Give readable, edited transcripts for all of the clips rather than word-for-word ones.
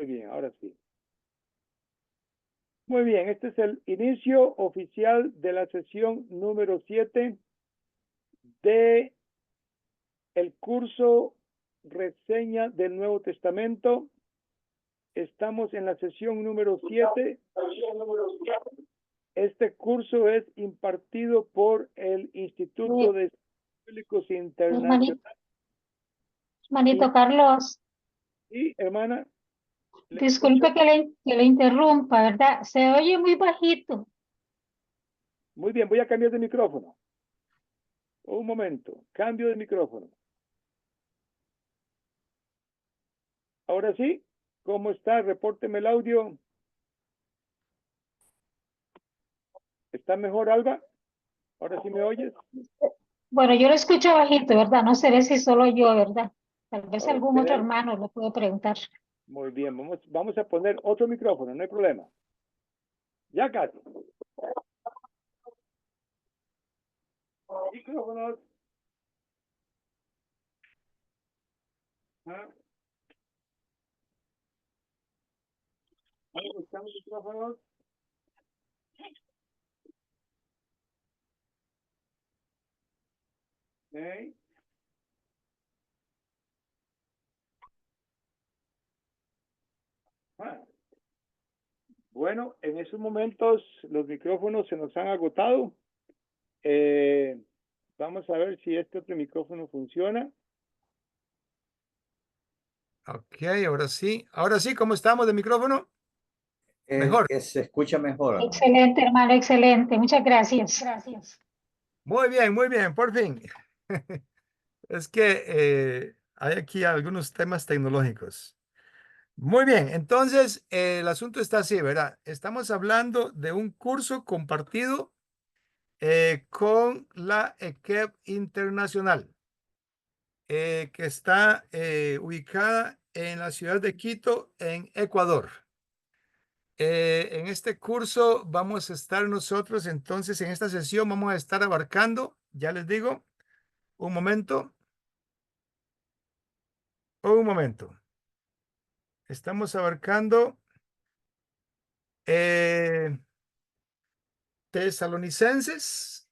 Muy bien, ahora sí. Muy bien, este es el inicio oficial de la sesión número 7 de el curso Reseña del Nuevo Testamento. Estamos en la sesión número 7. Este curso es impartido por el Instituto de Estudios Bíblicos Internacionales. Manito Carlos, Y, hermana, le disculpe escucho. que le interrumpa, ¿verdad? Se oye muy bajito. Muy bien, voy a cambiar de micrófono. Un momento, cambio de micrófono. Ahora sí, ¿cómo está? Repórteme el audio. ¿Está mejor, Alba? ¿Ahora sí me oyes? Bueno, yo lo escucho bajito, ¿verdad? No sé si solo yo, ¿verdad? Tal vez Ok, algún otro hermano le puede preguntar. muy bien. Vamos a poner otro micrófono, no hay problema. Ya casi. Micrófonos. ¿Ah? Ahí están los micrófonos. Ok. Ah. Bueno, en esos momentos los micrófonos se nos han agotado. Vamos a ver si este otro micrófono funciona. Ok, ahora sí. Ahora sí, ¿cómo estamos de micrófono? Mejor. Se escucha mejor, hermano. Excelente, hermano, excelente. Muchas gracias. Muy bien, por fin. Es que hay aquí algunos temas tecnológicos. Muy bien, entonces el asunto está así, ¿verdad? Estamos hablando de un curso compartido con la EQEB Internacional, que está ubicada en la ciudad de Quito, en Ecuador. En este curso vamos a estar nosotros, entonces en esta sesión vamos a estar abarcando, ya les digo, un momento, un momento. Estamos abarcando Tesalonicenses,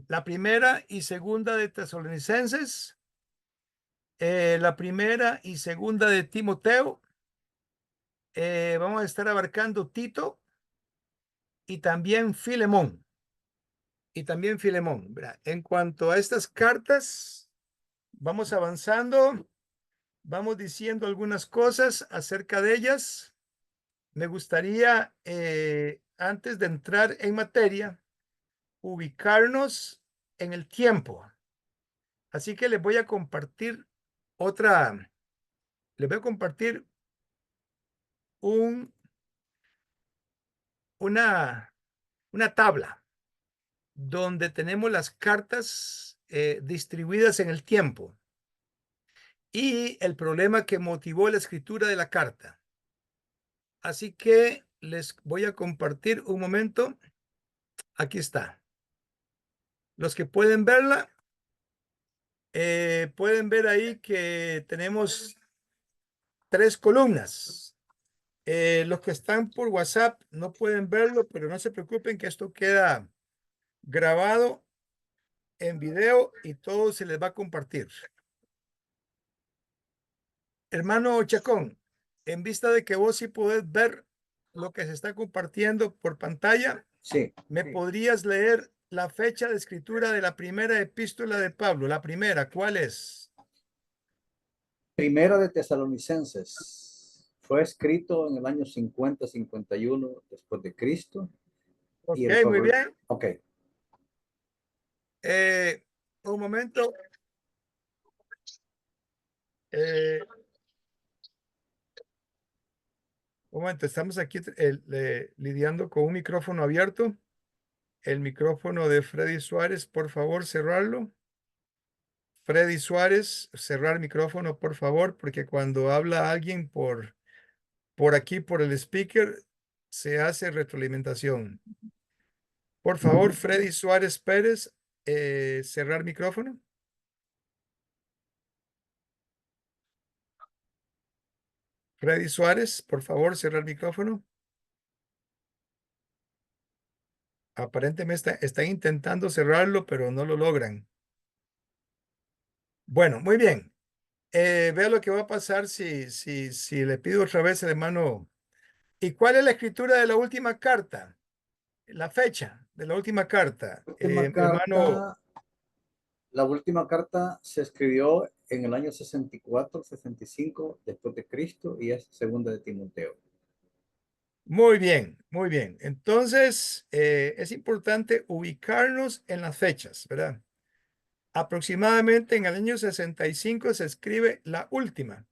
la primera y segunda de Tesalonicenses, la primera y segunda de Timoteo. Vamos a estar abarcando Tito y también Filemón. ¿Verdad? En cuanto a estas cartas, vamos avanzando, vamos diciendo algunas cosas acerca de ellas. Me gustaría, antes de entrar en materia, ubicarnos en el tiempo. Así que les voy a compartir les voy a compartir un, una tabla donde tenemos las cartas distribuidas en el tiempo y el problema que motivó la escritura de la carta. Así que les voy a compartir un momento. Aquí está. Los que pueden verla, pueden ver ahí que tenemos 3 columnas. Los que están por WhatsApp no pueden verlo, pero no se preocupen que esto queda grabado en video y todo se les va a compartir. Hermano Chacón, en vista de que vos sí podés ver lo que se está compartiendo por pantalla, Sí. ¿me podrías leer la fecha de escritura de la primera epístola de Pablo? La primera, ¿cuál es? Primera de Tesalonicenses. Fue escrito en el año 50-51 después de Cristo. Ok, Y el muy bien. Ok. Un momento. Un momento, estamos aquí lidiando con un micrófono abierto. El micrófono de Freddy Suárez, por favor, cerrarlo. Freddy Suárez, cerrar micrófono, por favor, porque cuando habla alguien por aquí, por el speaker, se hace retroalimentación. Por favor, Freddy Suárez Pérez, cerrar micrófono. Freddy Suárez, por favor, cerrar el micrófono. Aparentemente están intentando cerrarlo, pero no lo logran. Bueno, muy bien. Vea lo que va a pasar si le pido otra vez al hermano. ¿Y cuál es la escritura de la última carta? La fecha de la última carta. Hermano, La última carta se escribió en el año 64, 65 después de Cristo y es segunda de Timoteo. muy bien, muy bien. Entonces, es importante ubicarnos en las fechas, ¿verdad? Aproximadamente en el año 65 se escribe la última,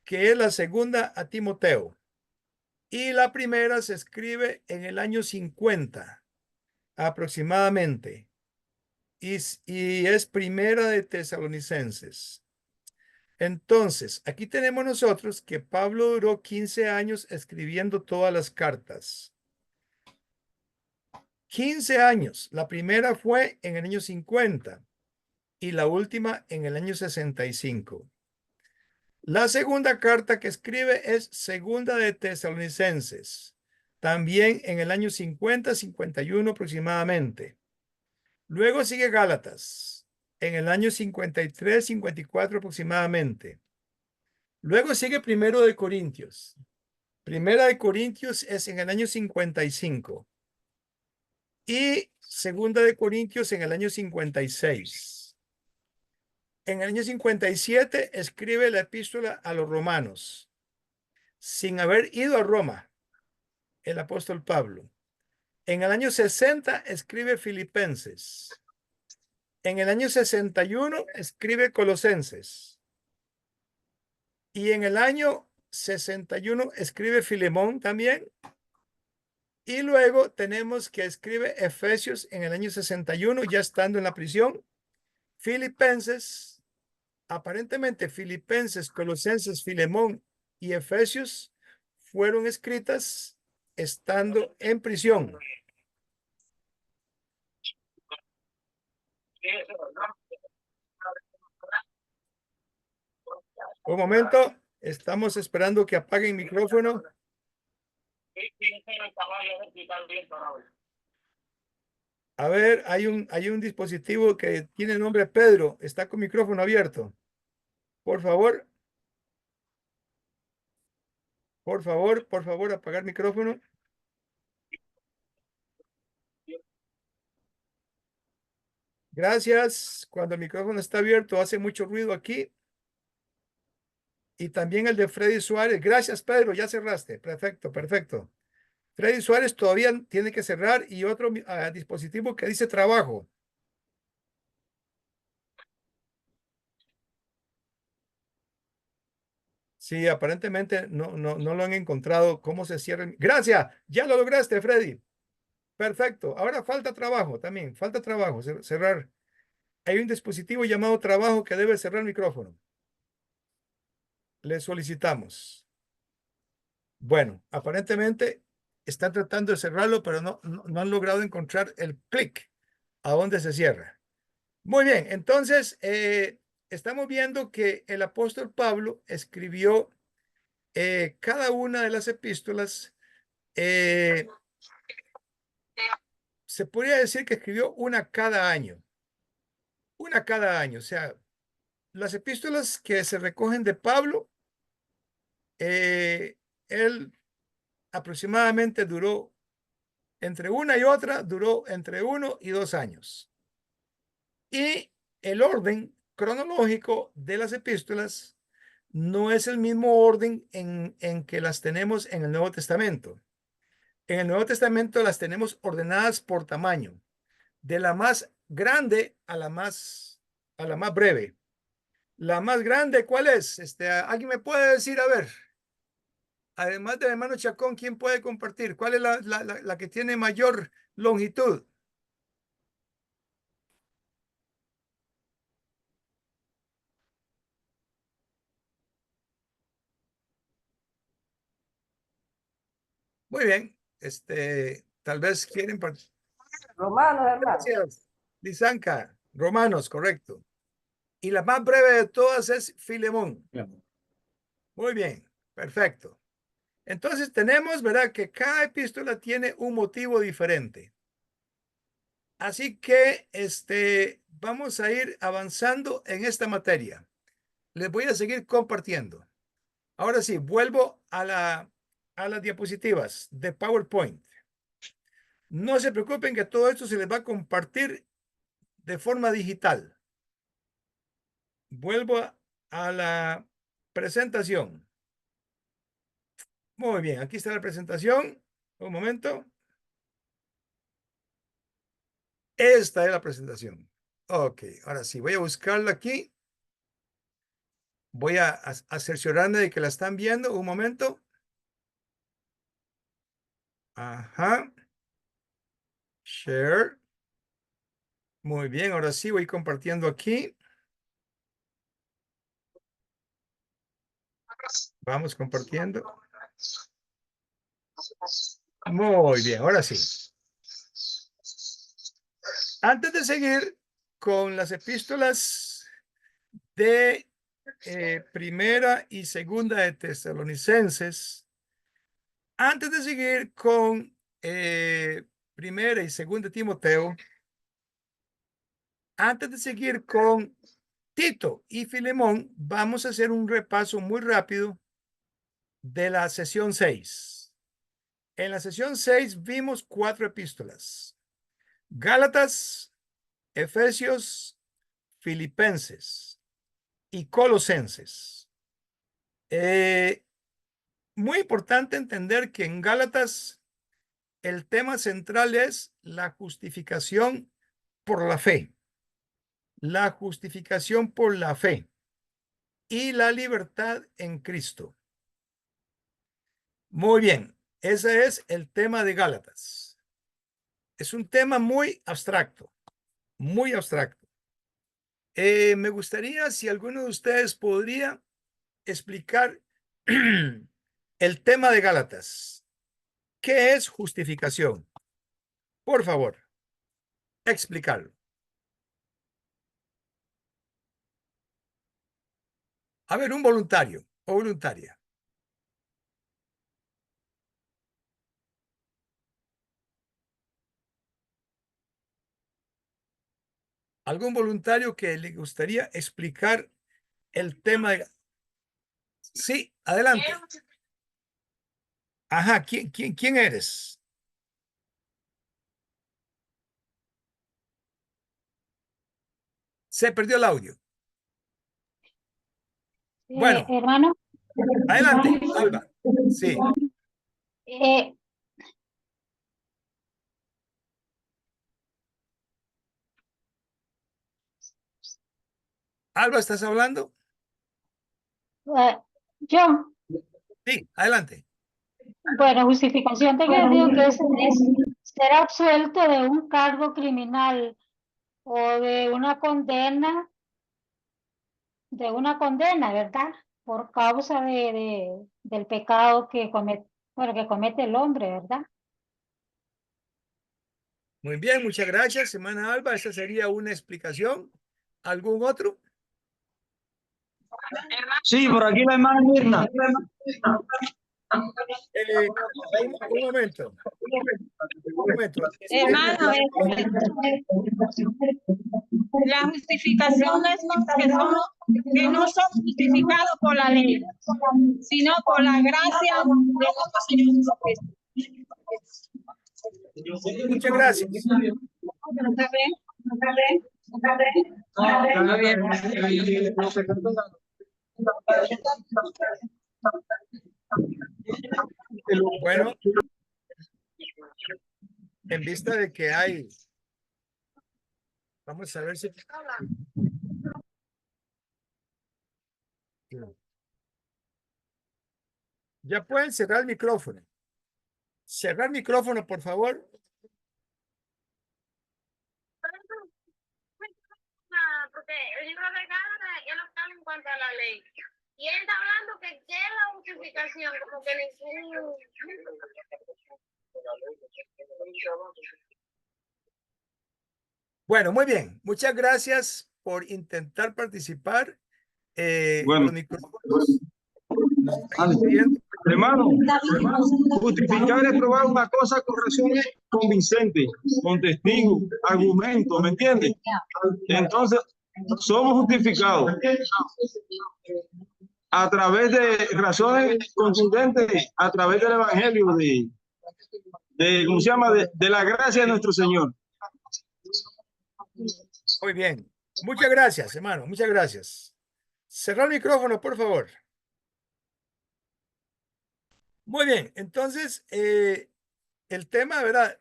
que es la segunda a Timoteo. Y la primera se escribe en el año 50, aproximadamente. Y es primera de Tesalonicenses. Entonces, aquí tenemos nosotros que Pablo duró 15 años escribiendo todas las cartas. 15 años. La primera fue en el año 50 y la última en el año 65. La segunda carta que escribe es segunda de Tesalonicenses, también en el año 50, 51 aproximadamente. Luego sigue Gálatas, en el año 53, 54 aproximadamente. Luego sigue Primero de Corintios. Primera de Corintios es en el año 55. Y Segunda de Corintios en el año 56. En el año 57 escribe la epístola a los romanos, sin haber ido a Roma, el apóstol Pablo. En el año 60 escribe Filipenses. En el año 61 escribe Colosenses. Y en el año 61 escribe Filemón también. Y luego tenemos que escribe Efesios en el año 61, ya estando en la prisión. Filipenses, aparentemente Filipenses, Colosenses, Filemón y Efesios fueron escritas estando en prisión. Un momento, estamos esperando que apaguen el micrófono. A ver, hay un dispositivo que tiene el nombre Pedro, está con micrófono abierto. Por favor, apagar micrófono. Gracias. Cuando el micrófono está abierto hace mucho ruido aquí. Y también el de Freddy Suárez. Gracias, Pedro, ya cerraste. Perfecto, perfecto. Freddy Suárez todavía tiene que cerrar y otro dispositivo que dice trabajo. Sí, aparentemente no lo han encontrado cómo se cierra. Gracias, ya lo lograste, Freddy. Perfecto. Ahora falta trabajo también, falta trabajo, cerrar. Hay un dispositivo llamado trabajo que debe cerrar el micrófono. Le solicitamos. Bueno, aparentemente están tratando de cerrarlo, pero no han logrado encontrar el clic a donde se cierra. Muy bien, entonces estamos viendo que el apóstol Pablo escribió cada una de las epístolas. Se podría decir que escribió una cada año. Una cada año. O sea, las epístolas que se recogen de Pablo, él aproximadamente duró entre una y otra, duró entre 1 y 2 años. Y el orden cronológico de las epístolas no es el mismo orden en que las tenemos en el Nuevo Testamento. En el Nuevo Testamento las tenemos ordenadas por tamaño, de la más grande a la más breve. La más grande, ¿cuál es? ¿Alguien me puede decir? A ver, además del hermano Chacón, ¿quién puede compartir? ¿Cuál es la que tiene mayor longitud? Muy bien. Tal vez quieren participar. Romanos, hermano. Gracias. Lisanca, Romanos, correcto. Y la más breve de todas es Filemón. Muy bien. Perfecto. Entonces tenemos, ¿verdad? Que cada epístola tiene un motivo diferente. Así que vamos a ir avanzando en esta materia. Les voy a seguir compartiendo. Ahora sí, vuelvo a las diapositivas de PowerPoint. No se preocupen que todo esto se les va a compartir de forma digital. Vuelvo a la presentación. Muy bien, aquí está la presentación. Un momento. Esta es la presentación. Ok, ahora sí, voy a buscarla aquí. Voy a cerciorarme de que la están viendo. Un momento. Ajá. Share. Muy bien, ahora sí voy compartiendo aquí. Vamos compartiendo. Muy bien, ahora sí. Antes de seguir con las epístolas de Primera y Segunda de Tesalonicenses, antes de seguir con Primera y Segunda de Timoteo, antes de seguir con Tito y Filemón, vamos a hacer un repaso muy rápido de la sesión 6. En la sesión 6 vimos 4 epístolas: Gálatas, Efesios, Filipenses y Colosenses. Muy importante entender que en Gálatas el tema central es la justificación por la fe. La justificación por la fe y la libertad en Cristo. Muy bien, ese es el tema de Gálatas. Es un tema muy abstracto, muy abstracto. Me gustaría si alguno de ustedes podría explicar el tema de Gálatas. ¿Qué es justificación? Por favor, explicarlo. A ver, un voluntario o voluntaria. ¿Algún voluntario que le gustaría explicar el tema de... Sí, adelante. Ajá, ¿quién eres? Se perdió el audio. Bueno, Hermano, adelante, Alba. Sí, eh, Alba, ¿estás hablando? yo, Sí, adelante. bueno, justificación tengo entendido que es ser absuelto de un cargo criminal o de una condena, ¿verdad? Por causa del pecado que comete, bueno, que comete el hombre, ¿verdad? Muy bien, muchas gracias, hermana Alba. Esa sería una explicación. ¿Algún otro? Sí, por aquí la hermana Mirna. Un momento. Un momento. Hermano, la justificación no es más que no somos justificados por la ley, sino por la gracia de nuestro Señor Jesucristo. Muchas gracias. ¿Está bien? Está bien. Bueno, en vista de que hay... Vamos a ver si... Ya pueden cerrar el micrófono. Cerrar micrófono, por favor. Porque el libro de Gálatas él lo habla en cuanto a la ley. Y él está hablando que ¿qué es la justificación? Como que ningún... Bueno, muy bien. Muchas gracias por intentar participar. Bueno. Los micrófonos Hermano, justificar es probar una cosa con razones convincentes, con testigos, argumentos, ¿me entiendes? Entonces, somos justificados a través de razones contundentes, a través del evangelio ¿cómo se llama? De la gracia de nuestro Señor. Muy bien. Muchas gracias, hermano. Muchas gracias. Cerrar el micrófono, por favor. Muy bien. Entonces, el tema, ¿verdad?,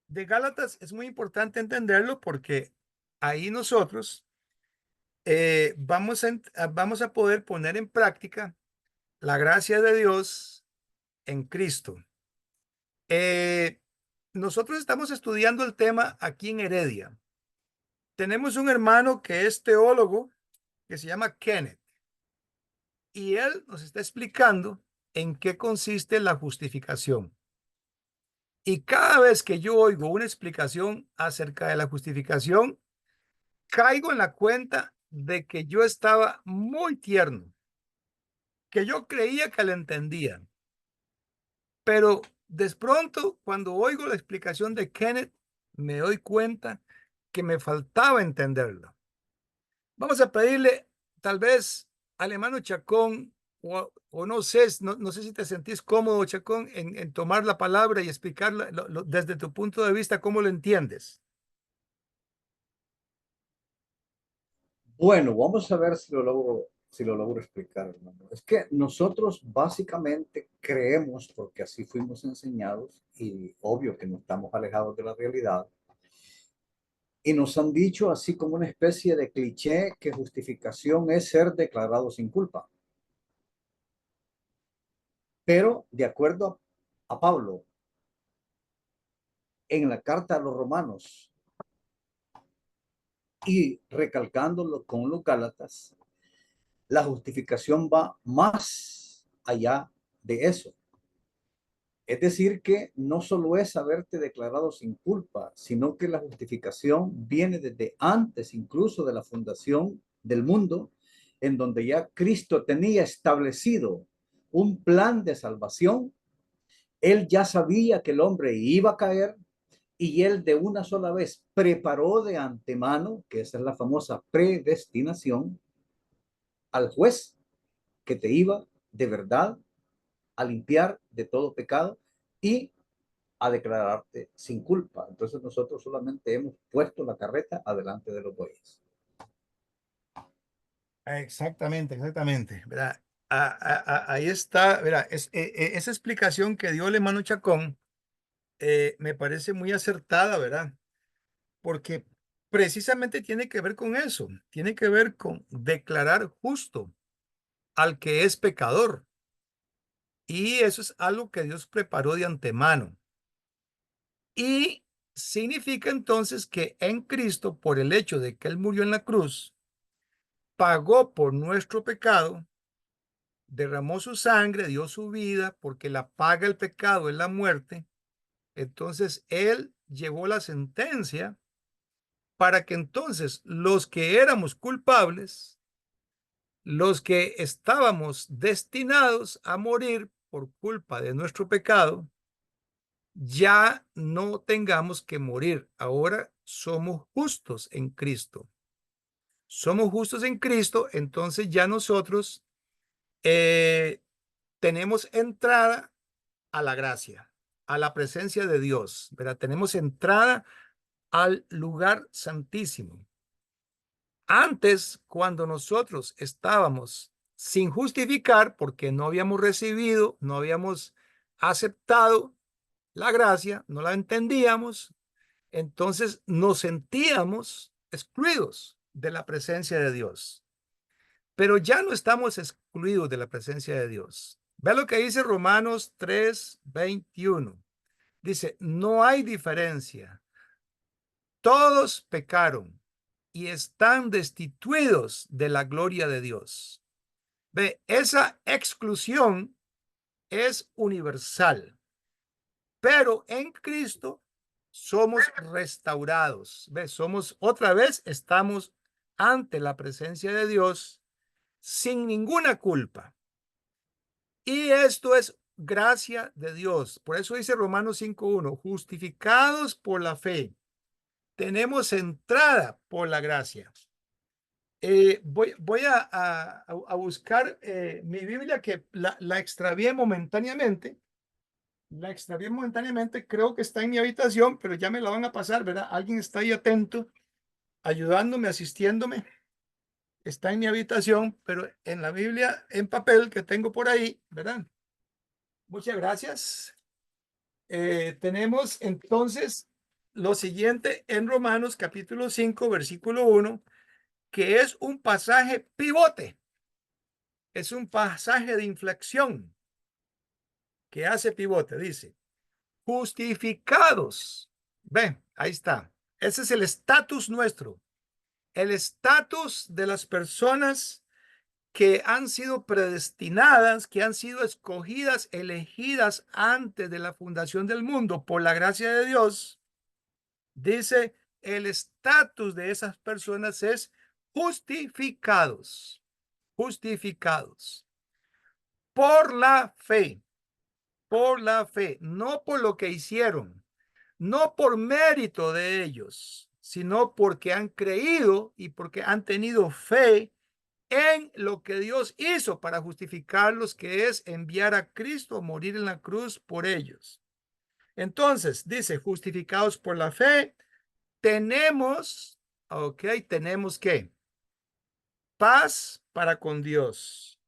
de Gálatas es muy importante entenderlo porque ahí nosotros vamos a poder poner en práctica la gracia de Dios en Cristo. Nosotros estamos estudiando el tema aquí en Heredia. Tenemos un hermano que es teólogo, que se llama Kenneth, y él nos está explicando en qué consiste la justificación. Y cada vez que yo oigo una explicación acerca de la justificación, caigo en la cuenta de que yo estaba muy tierno, que yo creía que la entendía. Pero de pronto, cuando oigo la explicación de Kenneth, me doy cuenta que me faltaba entenderla. Vamos a pedirle, tal vez, al hermano Chacón, o no sé, no sé si te sentís cómodo, Chacón, en tomar la palabra y explicarla desde tu punto de vista, cómo lo entiendes. Bueno, vamos a ver si lo logro explicar, hermano. Es que nosotros básicamente creemos, porque así fuimos enseñados, y obvio que no estamos alejados de la realidad, y nos han dicho así como una especie de cliché que justificación es ser declarado sin culpa. Pero de acuerdo a Pablo, en la carta a los romanos y recalcándolo con los gálatas, la justificación va más allá de eso. Es decir, que no solo es haberte declarado sin culpa, sino que la justificación viene desde antes incluso de la fundación del mundo, en donde ya Cristo tenía establecido un plan de salvación. Él ya sabía que el hombre iba a caer y él de una sola vez preparó de antemano, que esa es la famosa predestinación, al juez que te iba de verdad a limpiar de todo pecado y a declararte sin culpa. Entonces nosotros solamente hemos puesto la carreta adelante de los bueyes. Exactamente, exactamente. ¿Verdad? Ahí está, ¿verdad? Esa explicación que dio el hermano Chacón me parece muy acertada, ¿verdad? Porque precisamente tiene que ver con eso, tiene que ver con declarar justo al que es pecador. Y eso es algo que Dios preparó de antemano. Y significa entonces que en Cristo, por el hecho de que Él murió en la cruz, pagó por nuestro pecado, derramó su sangre, dio su vida, porque la paga el pecado es la muerte. Entonces Él llevó la sentencia para que entonces los que éramos culpables, los que estábamos destinados a morir por culpa de nuestro pecado, ya no tengamos que morir. Ahora somos justos en Cristo. Somos justos en Cristo, entonces ya nosotros tenemos entrada a la gracia, a la presencia de Dios, ¿verdad? Tenemos entrada al lugar santísimo. Antes, cuando nosotros estábamos sin justificar, porque no habíamos recibido, no habíamos aceptado la gracia, no la entendíamos, entonces nos sentíamos excluidos de la presencia de Dios. Pero ya no estamos excluidos de la presencia de Dios. Ve lo que dice Romanos 3:21. Dice, no hay diferencia. Todos pecaron y están destituidos de la gloria de Dios. Ve, esa exclusión es universal, pero en Cristo somos restaurados. Ve, somos otra vez, estamos ante la presencia de Dios sin ninguna culpa. Y esto es gracia de Dios. Por eso dice Romanos 5:1, justificados por la fe, tenemos entrada por la gracia. Voy a buscar mi Biblia, que la extravié momentáneamente. La extravié momentáneamente, creo que está en mi habitación, pero ya me la van a pasar, ¿verdad? Alguien está ahí atento, ayudándome, asistiéndome. Está en mi habitación, pero en la Biblia en papel que tengo por ahí, ¿verdad? Muchas gracias. Tenemos entonces lo siguiente en Romanos capítulo 5, versículo 1, que es un pasaje pivote. Es un pasaje de inflexión que hace pivote. Dice, justificados. Ven, ahí está. Ese es el estatus nuestro. El estatus de las personas que han sido predestinadas, que han sido escogidas, elegidas antes de la fundación del mundo por la gracia de Dios. Dice, el estatus de esas personas es justificados, justificados por la fe, no por lo que hicieron, no por mérito de ellos, sino porque han creído y porque han tenido fe en lo que Dios hizo para justificarlos, que es enviar a Cristo a morir en la cruz por ellos. Entonces, dice, justificados por la fe, tenemos, tenemos que paz para con Dios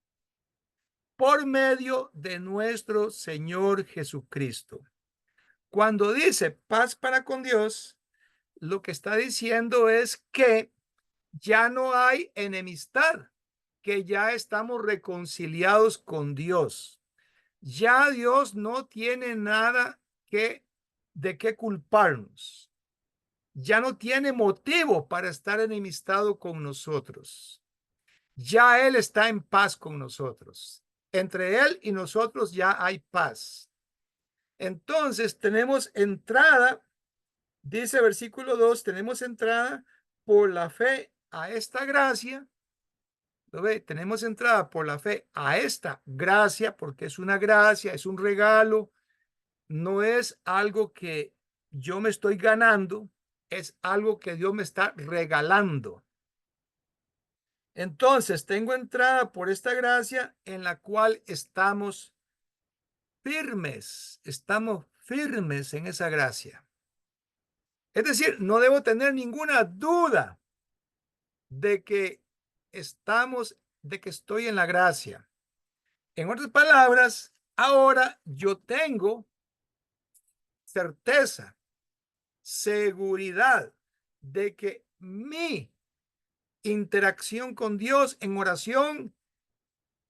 por medio de nuestro Señor Jesucristo. Cuando dice paz para con Dios, lo que está diciendo es que ya no hay enemistad, que ya estamos reconciliados con Dios. Ya Dios no tiene nada de qué culparnos. Ya no tiene motivo para estar enemistado con nosotros. Ya Él está en paz con nosotros. Entre Él y nosotros ya hay paz. Entonces tenemos entrada, dice versículo 2, tenemos entrada por la fe a esta gracia. ¿Lo ve? Tenemos entrada por la fe a esta gracia, porque es una gracia, es un regalo, no es algo que yo me estoy ganando, es algo que Dios me está regalando. Entonces, tengo entrada por esta gracia en la cual estamos firmes en esa gracia. Es decir, no debo tener ninguna duda de que estoy en la gracia. En otras palabras, ahora yo tengo certeza, seguridad de que mi interacción con Dios en oración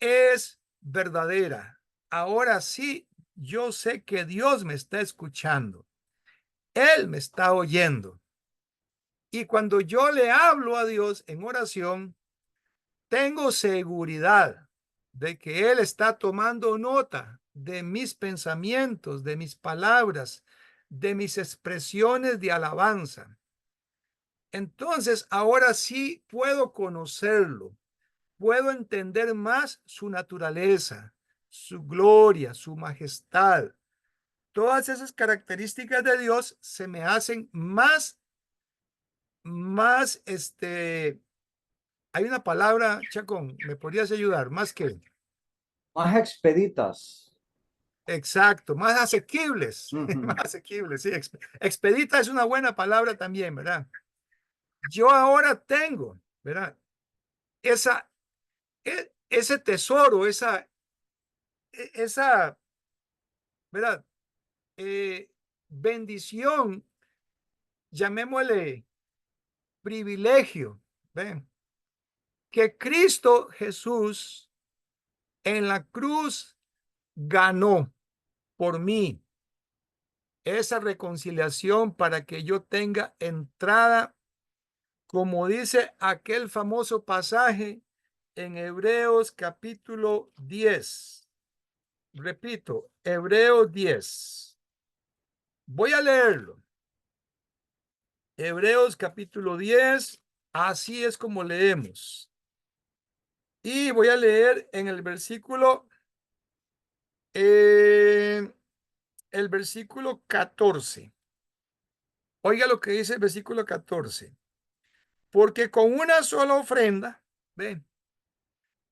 es verdadera. Ahora sí, yo sé que Dios me está escuchando. Él me está oyendo. Y cuando yo le hablo a Dios en oración, tengo seguridad de que Él está tomando nota de mis pensamientos, de mis palabras, de mis expresiones de alabanza. Entonces, ahora sí puedo conocerlo, puedo entender más su naturaleza, su gloria, su majestad. Todas esas características de Dios se me hacen más, hay una palabra, Chacón, ¿me podrías ayudar? Más que... Más expeditas. Exacto, más asequibles, Ujú. más asequibles, sí. Expedita es una buena palabra también, ¿verdad? Yo ahora tengo, ¿verdad? Ese tesoro, esa, ¿verdad? Bendición, llamémosle privilegio, ¿ven? Que Cristo Jesús en la cruz ganó por mí esa reconciliación para que yo tenga entrada, como dice aquel famoso pasaje en Hebreos capítulo 10. Repito, Hebreos 10. Voy a leerlo. Hebreos capítulo 10, así es como leemos. Y voy a leer en el versículo El versículo 14. Oiga lo que dice el versículo 14. Porque con una sola ofrenda, ven,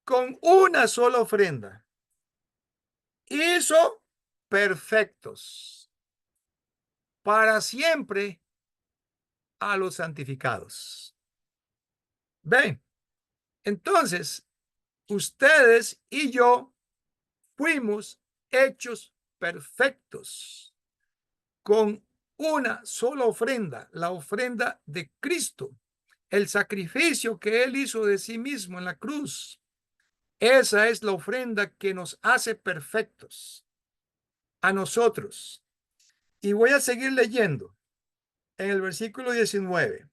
con una sola ofrenda, hizo perfectos para siempre a los santificados. Ven, entonces, ustedes y yo fuimos hechos perfectos con una sola ofrenda, la ofrenda de Cristo, el sacrificio que Él hizo de sí mismo en la cruz. Esa es la ofrenda que nos hace perfectos a nosotros. Y voy a seguir leyendo en el versículo 19.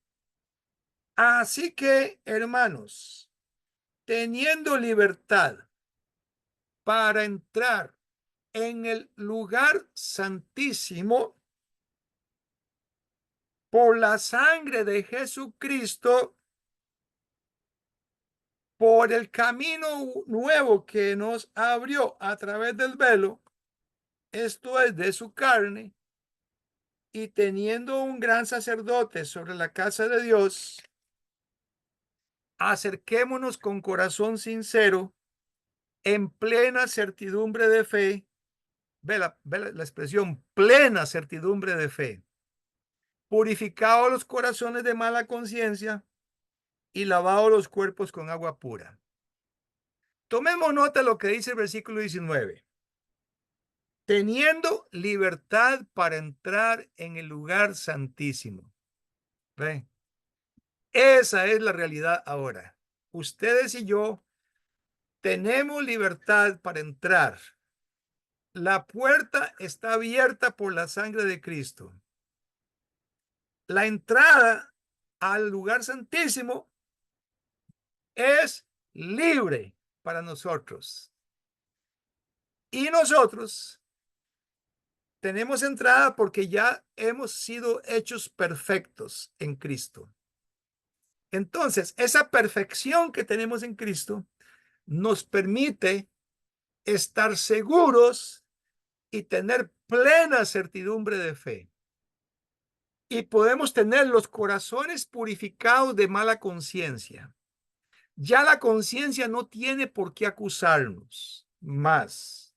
Así que, hermanos, teniendo libertad para entrar en el lugar santísimo por la sangre de Jesucristo, por el camino nuevo que nos abrió a través del velo, esto es de su carne, y teniendo un gran sacerdote sobre la casa de Dios, acerquémonos con corazón sincero, en plena certidumbre de fe. Ve la expresión, plena certidumbre de fe. Purificados los corazones de mala conciencia y lavados los cuerpos con agua pura. Tomemos nota de lo que dice el versículo 19. Teniendo libertad para entrar en el lugar santísimo. ¿Ve? Esa es la realidad ahora. Ustedes y yo tenemos libertad para entrar. La puerta está abierta por la sangre de Cristo. La entrada al lugar santísimo es libre para nosotros. Y nosotros tenemos entrada porque ya hemos sido hechos perfectos en Cristo. Entonces, esa perfección que tenemos en Cristo nos permite estar seguros y tener plena certidumbre de fe. Y podemos tener los corazones purificados de mala conciencia. Ya la conciencia no tiene por qué acusarnos más.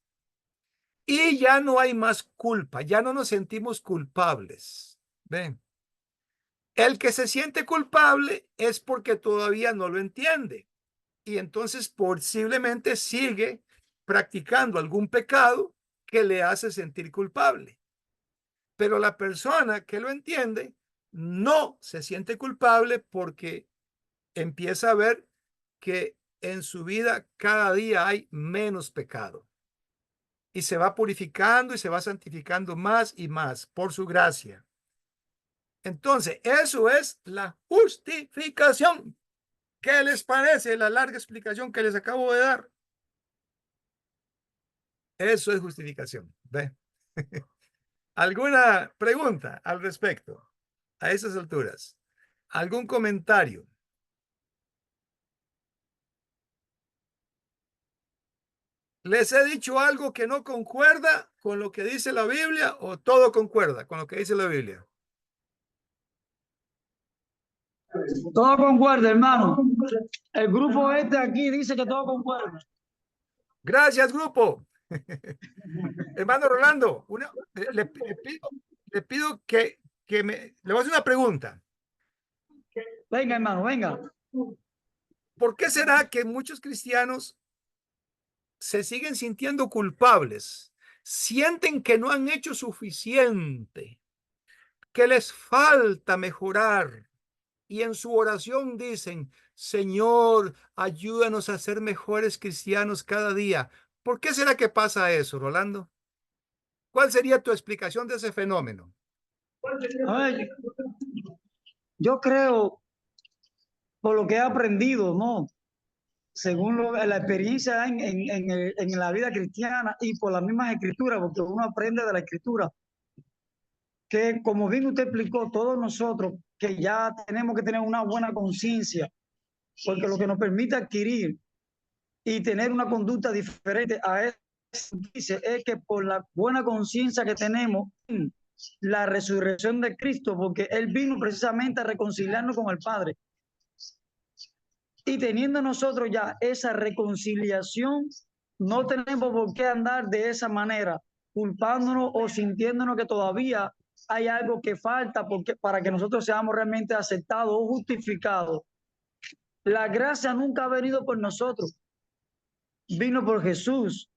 Y ya no hay más culpa, ya no nos sentimos culpables. ¿Ven? El que se siente culpable es porque todavía no lo entiende. Y entonces posiblemente sigue practicando algún pecado que le hace sentir culpable. Pero la persona que lo entiende no se siente culpable porque empieza a ver que en su vida cada día hay menos pecado. Y se va purificando y se va santificando más y más por su gracia. Entonces, eso es la justificación. ¿Qué les parece la larga explicación que les acabo de dar? Eso es justificación. ¿Ve? ¿Alguna pregunta al respecto a esas alturas? ¿Algún comentario? ¿Les he dicho algo que no concuerda con lo que dice la Biblia o todo concuerda con lo que dice la Biblia? Todo concuerda, hermano. El grupo este aquí dice que todo concuerda. Gracias, grupo. Hermano Rolando, le pido que le voy a hacer una pregunta. Venga, hermano, venga. ¿Por qué será que muchos cristianos se siguen sintiendo culpables? Sienten que no han hecho suficiente, que les falta mejorar. Y en su oración dicen, Señor, ayúdanos a ser mejores cristianos cada día. ¿Por qué será que pasa eso, Rolando? ¿Cuál sería tu explicación de ese fenómeno? A ver, yo creo, por lo que he aprendido, ¿no? Según la experiencia en la vida cristiana y por las mismas escrituras, porque uno aprende de la escritura, que como bien usted explicó, todos nosotros que ya tenemos que tener una buena conciencia, porque lo que nos permite adquirir y tener una conducta diferente a dice es que por la buena conciencia que tenemos en la resurrección de Cristo, porque Él vino precisamente a reconciliarnos con el Padre. Y teniendo nosotros ya esa reconciliación, no tenemos por qué andar de esa manera, culpándonos o sintiéndonos que todavía hay algo que falta para que nosotros seamos realmente aceptados o justificados. La gracia nunca ha venido por nosotros, vino por Jesús,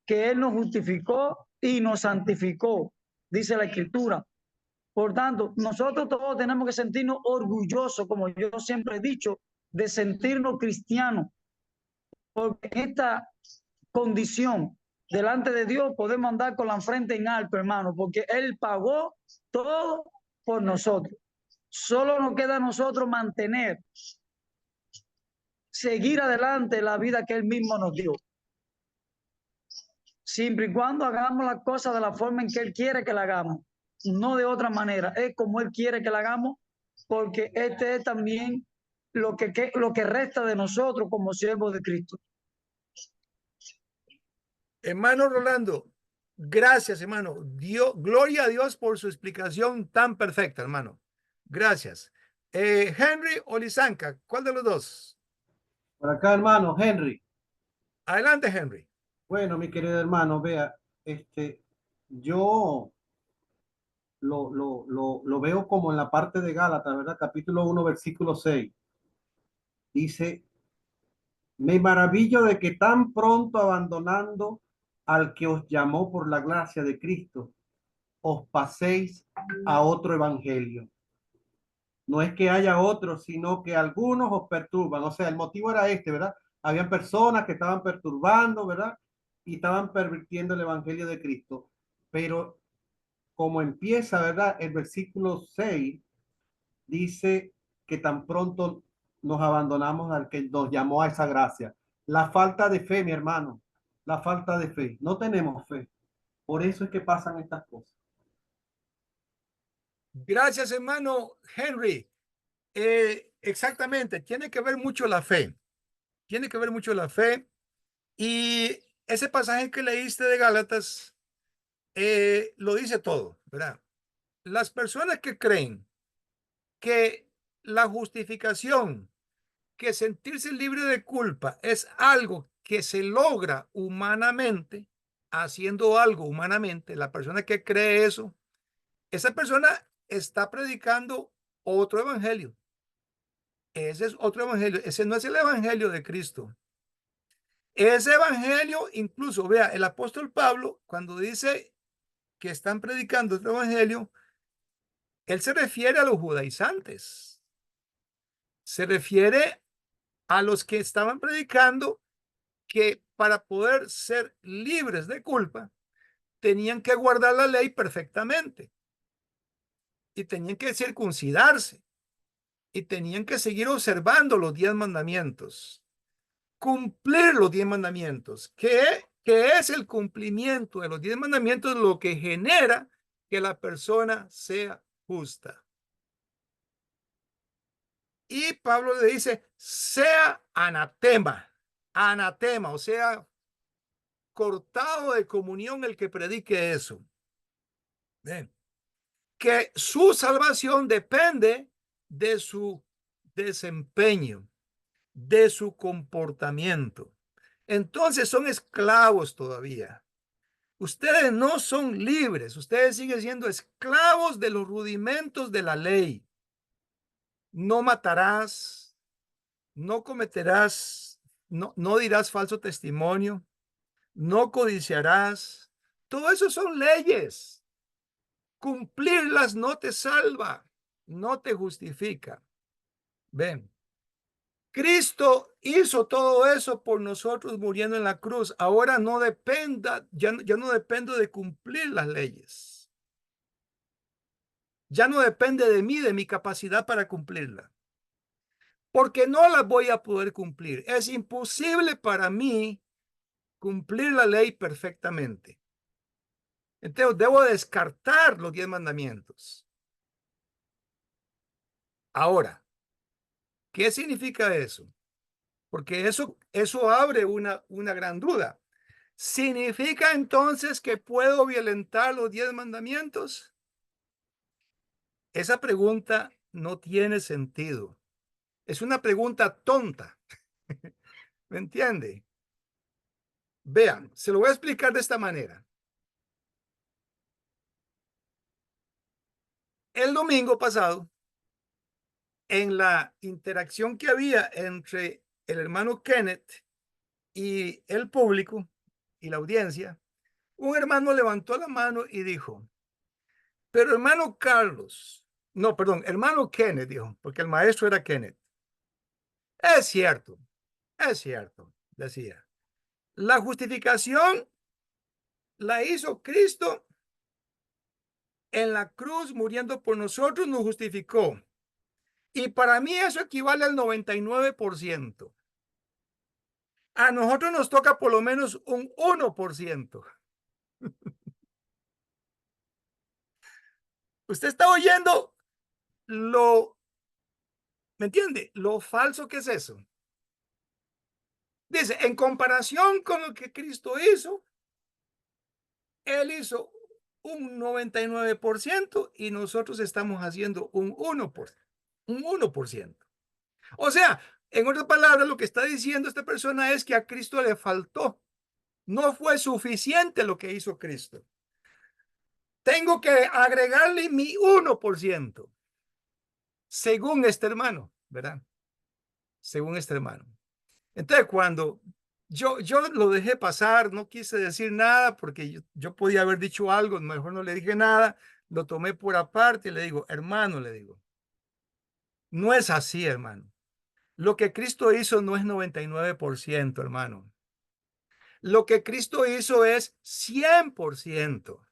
que Él nos justificó y nos santificó, dice la Escritura. Por tanto, nosotros todos tenemos que sentirnos orgullosos, como yo siempre he dicho, de sentirnos cristianos, porque en esta condición delante de Dios podemos andar con la frente en alto, hermano, porque Él pagó todo por nosotros. Solo nos queda a nosotros seguir adelante la vida que Él mismo nos dio. Siempre y cuando hagamos las cosas de la forma en que Él quiere que la hagamos, no de otra manera, es como Él quiere que la hagamos, porque este es también lo que resta de nosotros como siervos de Cristo. Hermano Rolando, gracias, hermano. Gloria a Dios por su explicación tan perfecta, hermano. Gracias. Henry o Lisanka, ¿cuál de los dos? Por acá, hermano, Henry. Adelante, Henry. Bueno, mi querido hermano, vea, yo lo veo como en la parte de Gálatas, ¿verdad? Capítulo 1, versículo 6. Dice, me maravillo de que tan pronto abandonando al que os llamó por la gracia de Cristo, os paséis a otro evangelio. No es que haya otro, sino que algunos os perturban. O sea, el motivo era ¿verdad? Habían personas que estaban perturbando, ¿verdad? Y estaban pervirtiendo el evangelio de Cristo. Pero como empieza, ¿verdad? El versículo 6 dice que tan pronto nos abandonamos al que nos llamó a esa gracia. La falta de fe, mi hermano, la falta de fe. No tenemos fe. Por eso es que pasan estas cosas. Gracias, hermano Henry. Exactamente, tiene que ver mucho la fe. Tiene que ver mucho la fe. Y ese pasaje que leíste de Gálatas lo dice todo, ¿verdad? Las personas que creen que la justificación, que sentirse libre de culpa es algo que se logra humanamente, haciendo algo humanamente, la persona que cree eso, esa persona está predicando otro evangelio. Ese es otro evangelio. Ese no es el evangelio de Cristo. Ese evangelio, incluso, vea, el apóstol Pablo, cuando dice que están predicando este evangelio, él se refiere a los judaizantes. Se refiere a los que estaban predicando que para poder ser libres de culpa, tenían que guardar la ley perfectamente. Y tenían que circuncidarse. Y tenían que seguir observando los 10 mandamientos. Cumplir los 10 mandamientos. ¿Qué es el cumplimiento de los 10 mandamientos? Lo que genera que la persona sea justa. Y Pablo le dice, sea anatema, o sea, cortado de comunión el que predique eso. Bien. Que su salvación depende de su desempeño, de su comportamiento. Entonces son esclavos todavía. Ustedes no son libres, ustedes siguen siendo esclavos de los rudimentos de la ley. No matarás, no cometerás, no dirás falso testimonio, no codiciarás. Todo eso son leyes. Cumplirlas no te salva, no te justifica. Ven. Cristo hizo todo eso por nosotros muriendo en la cruz. Ahora no dependa, ya no dependo de cumplir las leyes. Ya no depende de mí, de mi capacidad para cumplirla. Porque no las voy a poder cumplir. Es imposible para mí cumplir la ley perfectamente. Entonces debo descartar los 10 mandamientos. Ahora, ¿qué significa eso? Porque eso abre una gran duda. ¿Significa entonces que puedo violentar los 10 mandamientos? Esa pregunta no tiene sentido. Es una pregunta tonta. ¿Me entiende? Vean, se lo voy a explicar de esta manera. El domingo pasado, en la interacción que había entre el hermano Kenneth y el público y la audiencia, un hermano levantó la mano y dijo, pero hermano Carlos, no, perdón, hermano Kenneth dijo, porque el maestro era Kenneth. Es cierto, decía. La justificación la hizo Cristo en la cruz, muriendo por nosotros, nos justificó. Y para mí eso equivale al 99%. A nosotros nos toca por lo menos un 1%. Usted está oyendo ¿me entiende? Lo falso que es eso. Dice, en comparación con lo que Cristo hizo, Él hizo un 99% y nosotros estamos haciendo un 1%. O sea, en otras palabras, lo que está diciendo esta persona es que a Cristo le faltó. No fue suficiente lo que hizo Cristo. Tengo que agregarle mi 1%. Según este hermano, ¿verdad? Según este hermano. Entonces, cuando yo lo dejé pasar, no quise decir nada porque yo podía haber dicho algo, mejor no le dije nada, lo tomé por aparte y le digo, hermano, le digo, no es así, hermano. Lo que Cristo hizo no es 99%, hermano. Lo que Cristo hizo es 100%.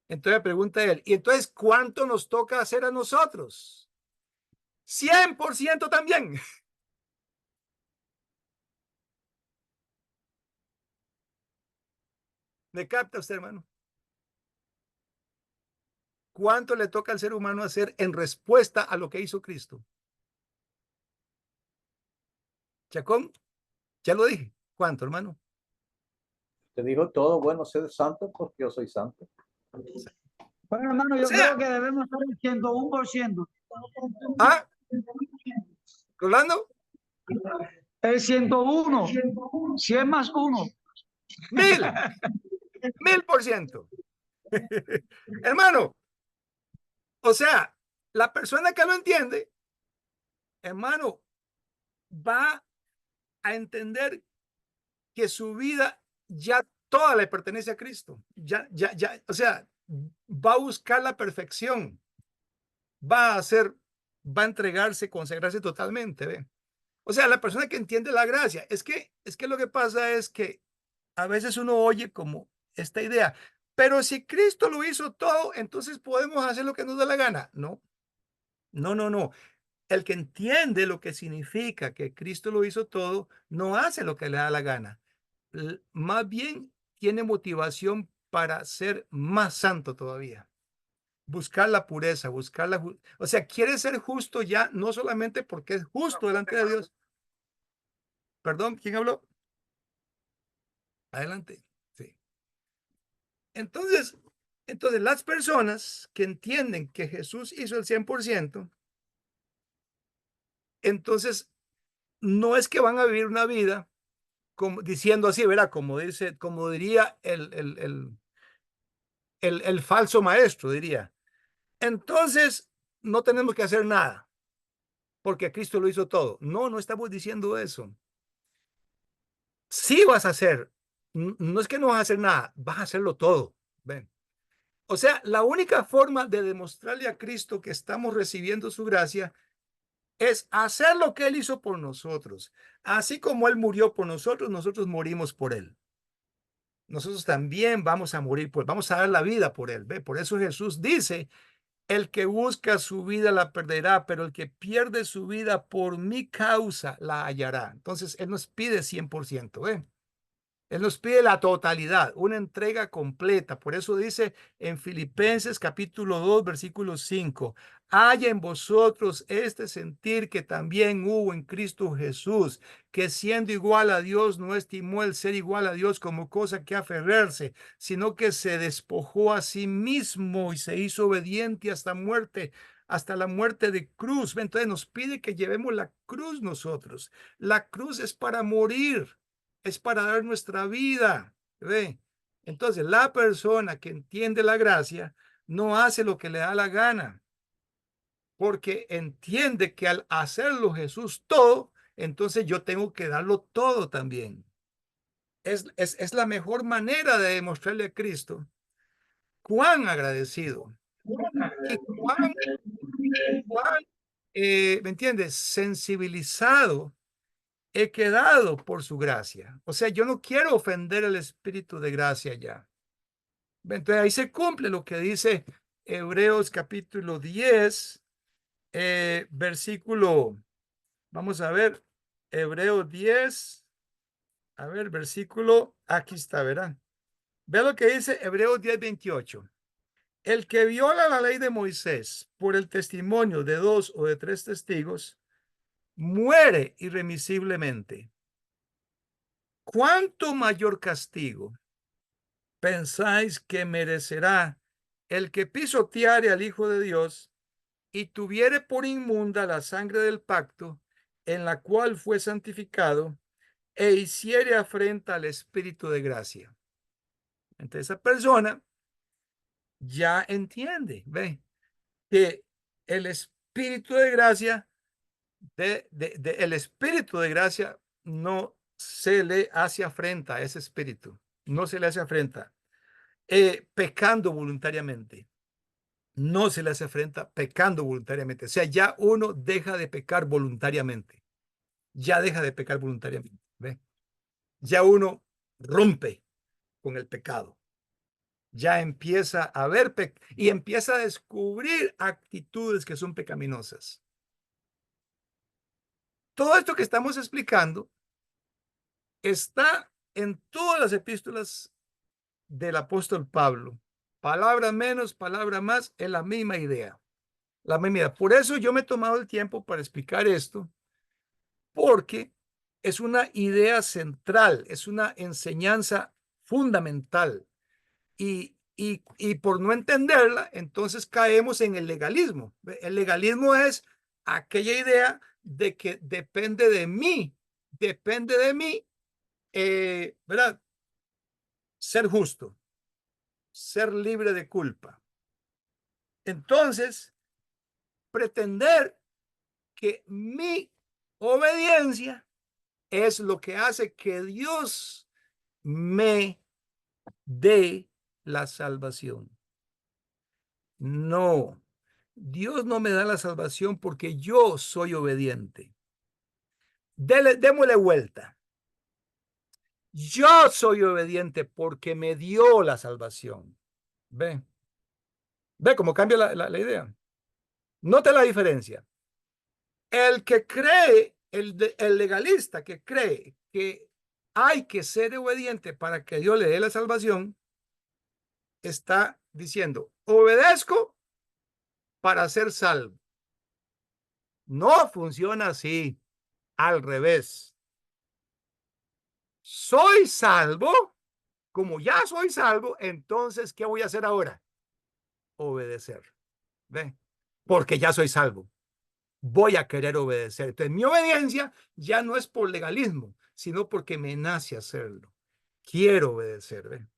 Entonces pregunta él, ¿y entonces cuánto nos toca hacer a nosotros? 100% también. ¿Me capta usted, hermano? ¿Cuánto le toca al ser humano hacer en respuesta a lo que hizo Cristo? Chacón, ya lo dije. ¿Cuánto, hermano? Te dijo todo, bueno, ser santo porque yo soy santo. Bueno, hermano, yo creo que debemos estar el 101%. ¿Ah? ¿Rolando? El 101, 100 más 1. 1000%. Hermano, o sea, la persona que lo entiende, hermano, va a entender que su vida ya toda le pertenece a Cristo. Ya, o sea, va a buscar la perfección. Va a entregarse, consagrarse totalmente, ¿ve? O sea, la persona que entiende la gracia, es que lo que pasa es que a veces uno oye como esta idea, pero si Cristo lo hizo todo, entonces podemos hacer lo que nos da la gana. No. El que entiende lo que significa que Cristo lo hizo todo, no hace lo que le da la gana. Más bien tiene motivación para ser más santo todavía. Buscar la pureza, o sea, quiere ser justo ya, no solamente porque es justo delante de Dios. Perdón, ¿quién habló? Adelante. Sí. Entonces, las personas que entienden que Jesús hizo el 100%, entonces no es que van a vivir una vida como, diciendo así, ¿verdad? Como diría el falso maestro, diría. Entonces, no tenemos que hacer nada, porque Cristo lo hizo todo. No estamos diciendo eso. Sí vas a hacer, no es que no vas a hacer nada, vas a hacerlo todo. ¿Ven? O sea, la única forma de demostrarle a Cristo que estamos recibiendo su gracia es hacer lo que Él hizo por nosotros. Así como Él murió por nosotros, nosotros morimos por Él. Nosotros también vamos a morir vamos a dar la vida por Él. ¿Ve? Por eso Jesús dice, el que busca su vida la perderá, pero el que pierde su vida por mi causa la hallará. Entonces, Él nos pide 100%. ¿Ve? Él nos pide la totalidad, una entrega completa. Por eso dice en Filipenses capítulo 2, versículo 5, haya en vosotros este sentir que también hubo en Cristo Jesús, que siendo igual a Dios no estimó el ser igual a Dios como cosa que aferrarse, sino que se despojó a sí mismo y se hizo obediente hasta muerte, hasta la muerte de cruz. Entonces nos pide que llevemos la cruz nosotros. La cruz es para morir. Es para dar nuestra vida. ¿Ve? Entonces, la persona que entiende la gracia no hace lo que le da la gana, porque entiende que al hacerlo Jesús todo, entonces yo tengo que darlo todo también. Es la mejor manera de demostrarle a Cristo cuán agradecido y cuán ¿me entiendes? Sensibilizado he quedado por su gracia. O sea, yo no quiero ofender el espíritu de gracia ya. Entonces ahí se cumple lo que dice Hebreos capítulo 10, versículo, vamos a ver, Hebreos 10, a ver, versículo, aquí está, ¿verdad? Ve lo que dice Hebreos 10, 28. El que viola la ley de Moisés por el testimonio de 2 o de 3 testigos, muere irremisiblemente. ¿Cuánto mayor castigo pensáis que merecerá el que pisoteare al Hijo de Dios y tuviere por inmunda la sangre del pacto en la cual fue santificado e hiciere afrenta al Espíritu de gracia? Entonces esa persona ya entiende, ve, que el Espíritu de gracia, el Espíritu de gracia no se le hace afrenta a ese espíritu, no se le hace afrenta. Pecando voluntariamente. No se le hace afrenta pecando voluntariamente. O sea, ya uno deja de pecar voluntariamente. Ya deja de pecar voluntariamente. ¿Ve? Ya uno rompe con el pecado. Ya empieza a ver y empieza a descubrir actitudes que son pecaminosas. Todo esto que estamos explicando está en todas las epístolas del apóstol Pablo. Palabra menos, palabra más, es la misma idea. La misma idea. Por eso yo me he tomado el tiempo para explicar esto, porque es una idea central, es una enseñanza fundamental. Y por no entenderla, entonces caemos en el legalismo. El legalismo es aquella idea de que depende de mí, ¿verdad? Ser justo, ser libre de culpa. Entonces, pretender que mi obediencia es lo que hace que Dios me dé la salvación. No, Dios no me da la salvación porque yo soy obediente. Démosle vuelta. Yo soy obediente porque me dio la salvación. Ve cómo cambia la idea. Note la diferencia. El que cree, el legalista que cree que hay que ser obediente para que Dios le dé la salvación, está diciendo, obedezco para ser salvo. No funciona así, al revés. Soy salvo, como ya soy salvo, entonces, ¿qué voy a hacer ahora? Obedecer. ¿Ve? Porque ya soy salvo. Voy a querer obedecer. Entonces, mi obediencia ya no es por legalismo, sino porque me nace hacerlo. Quiero obedecer. ¿Ve?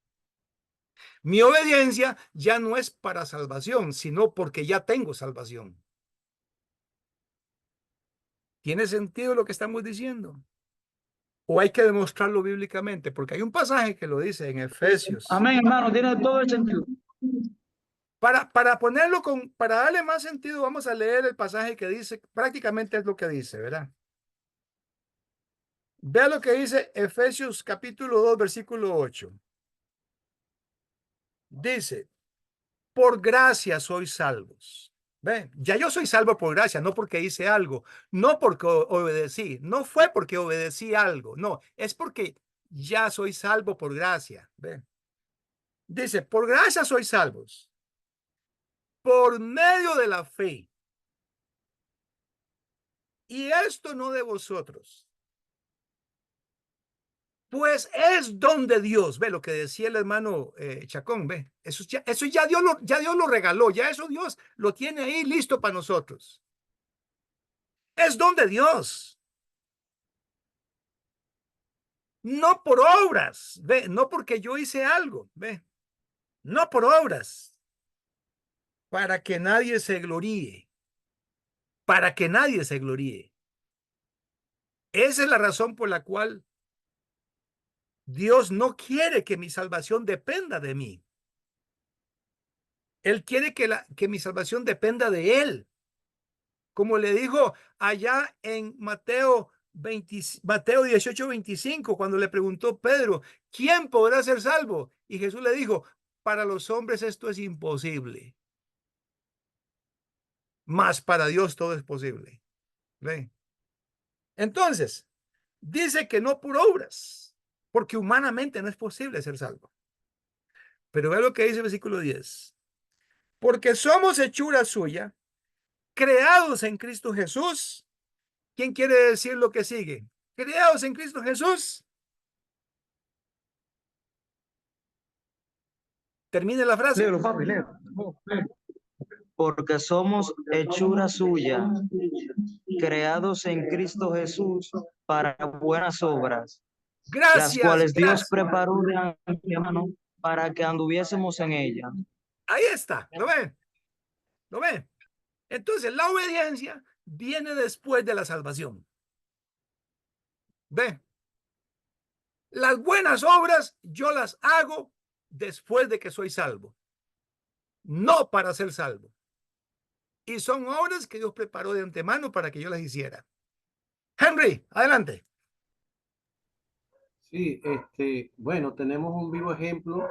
Mi obediencia ya no es para salvación, sino porque ya tengo salvación. ¿Tiene sentido lo que estamos diciendo? ¿O hay que demostrarlo bíblicamente? Porque hay un pasaje que lo dice en Efesios. Amén, hermano, tiene todo el sentido. Para ponerlo para darle más sentido, vamos a leer el pasaje que dice, prácticamente es lo que dice, ¿verdad? Vea lo que dice Efesios capítulo 2, versículo 8. Dice, por gracia sois salvos. ¿Ven? Ya yo soy salvo por gracia, no porque hice algo, no porque obedecí, no fue porque obedecí algo, no, es porque ya soy salvo por gracia. ¿Ve? Dice, por gracia sois salvos, por medio de la fe. Y esto no de vosotros, pues es don de Dios. Ve lo que decía el hermano Chacón, ve. Eso ya Dios lo regaló, ya eso Dios lo tiene ahí listo para nosotros. Es don de Dios. No por obras, ve, no porque yo hice algo, ve. No por obras, para que nadie se gloríe. Para que nadie se gloríe. Esa es la razón por la cual Dios no quiere que mi salvación dependa de mí. Él quiere que mi salvación dependa de Él. Como le dijo allá en Mateo 18:25, cuando le preguntó Pedro, ¿quién podrá ser salvo? Y Jesús le dijo, para los hombres esto es imposible, mas para Dios todo es posible. ¿Ve? Entonces, dice que no por obras, porque humanamente no es posible ser salvo. Pero ve lo que dice el versículo 10. Porque somos hechura suya, creados en Cristo Jesús. ¿Quién quiere decir lo que sigue? Creados en Cristo Jesús. Termine la frase. Léelo, papi, léelo. Porque somos hechura suya, creados en Cristo Jesús para buenas obras, Gracias. las cuales Dios Gracias. preparó de antemano para que anduviésemos en ella. Ahí está. ¿Lo ven? ¿Lo ven? Entonces, la obediencia viene después de la salvación. ¿Ve? Las buenas obras yo las hago después de que soy salvo, no para ser salvo. Y son obras que Dios preparó de antemano para que yo las hiciera. Henry, adelante. Sí, bueno, tenemos un vivo ejemplo.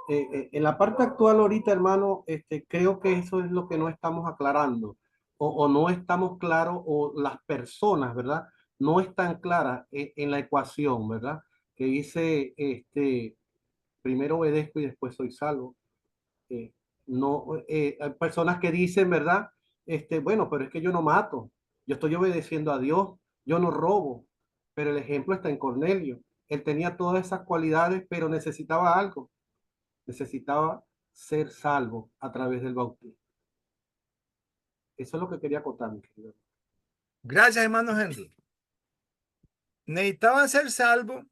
En la parte actual ahorita, hermano, creo que eso es lo que no estamos aclarando o no estamos claros o las personas, ¿verdad? No están claras en la ecuación, ¿verdad? Que dice, primero obedezco y después soy salvo. No, hay personas que dicen, ¿verdad? Bueno, pero es que yo no mato, yo estoy obedeciendo a Dios, yo no robo, pero el ejemplo está en Cornelio. Él tenía todas esas cualidades, pero necesitaba algo, necesitaba ser salvo a través del bautismo. Eso es lo que quería acotar, mi querido. Gracias, hermano Henry. Necesitaban ser salvos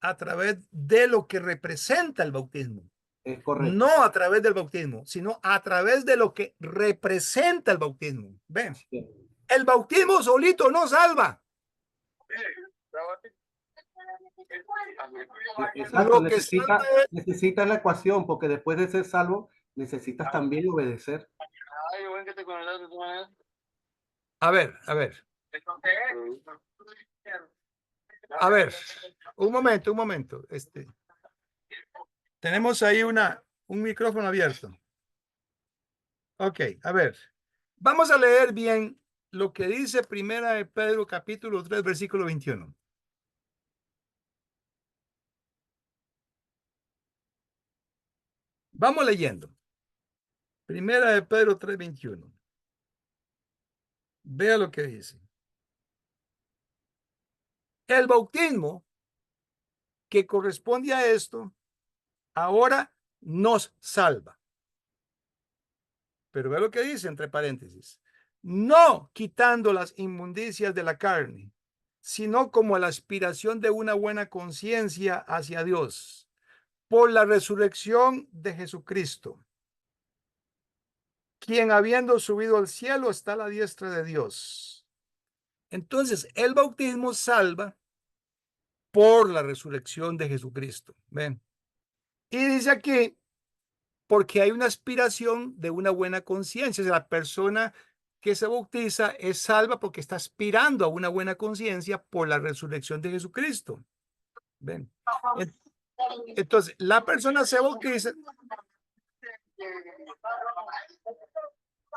a través de lo que representa el bautismo. Es correcto. No a través del bautismo, sino a través de lo que representa el bautismo. Ven, Sí. el bautismo solito no salva. Exacto, Lo que salva es... necesitas la ecuación, porque después de ser salvo, necesitas también obedecer. A ver. A ver, un momento. Tenemos ahí un micrófono abierto. Ok, a ver. Vamos a leer bien lo que dice Primera de Pedro, capítulo 3, versículo 21. Vamos leyendo. Primera de Pedro 3, 21. Vea lo que dice. El bautismo que corresponde a esto ahora nos salva. Pero ve lo que dice entre paréntesis. No quitando las inmundicias de la carne, sino como la aspiración de una buena conciencia hacia Dios, por la resurrección de Jesucristo, quien habiendo subido al cielo está a la diestra de Dios. Entonces, el bautismo salva por la resurrección de Jesucristo. ¿Ven? Y dice aquí, porque hay una aspiración de una buena conciencia. O sea, la persona que se bautiza es salva porque está aspirando a una buena conciencia por la resurrección de Jesucristo. ¿Ven? Entonces, la persona se bautiza.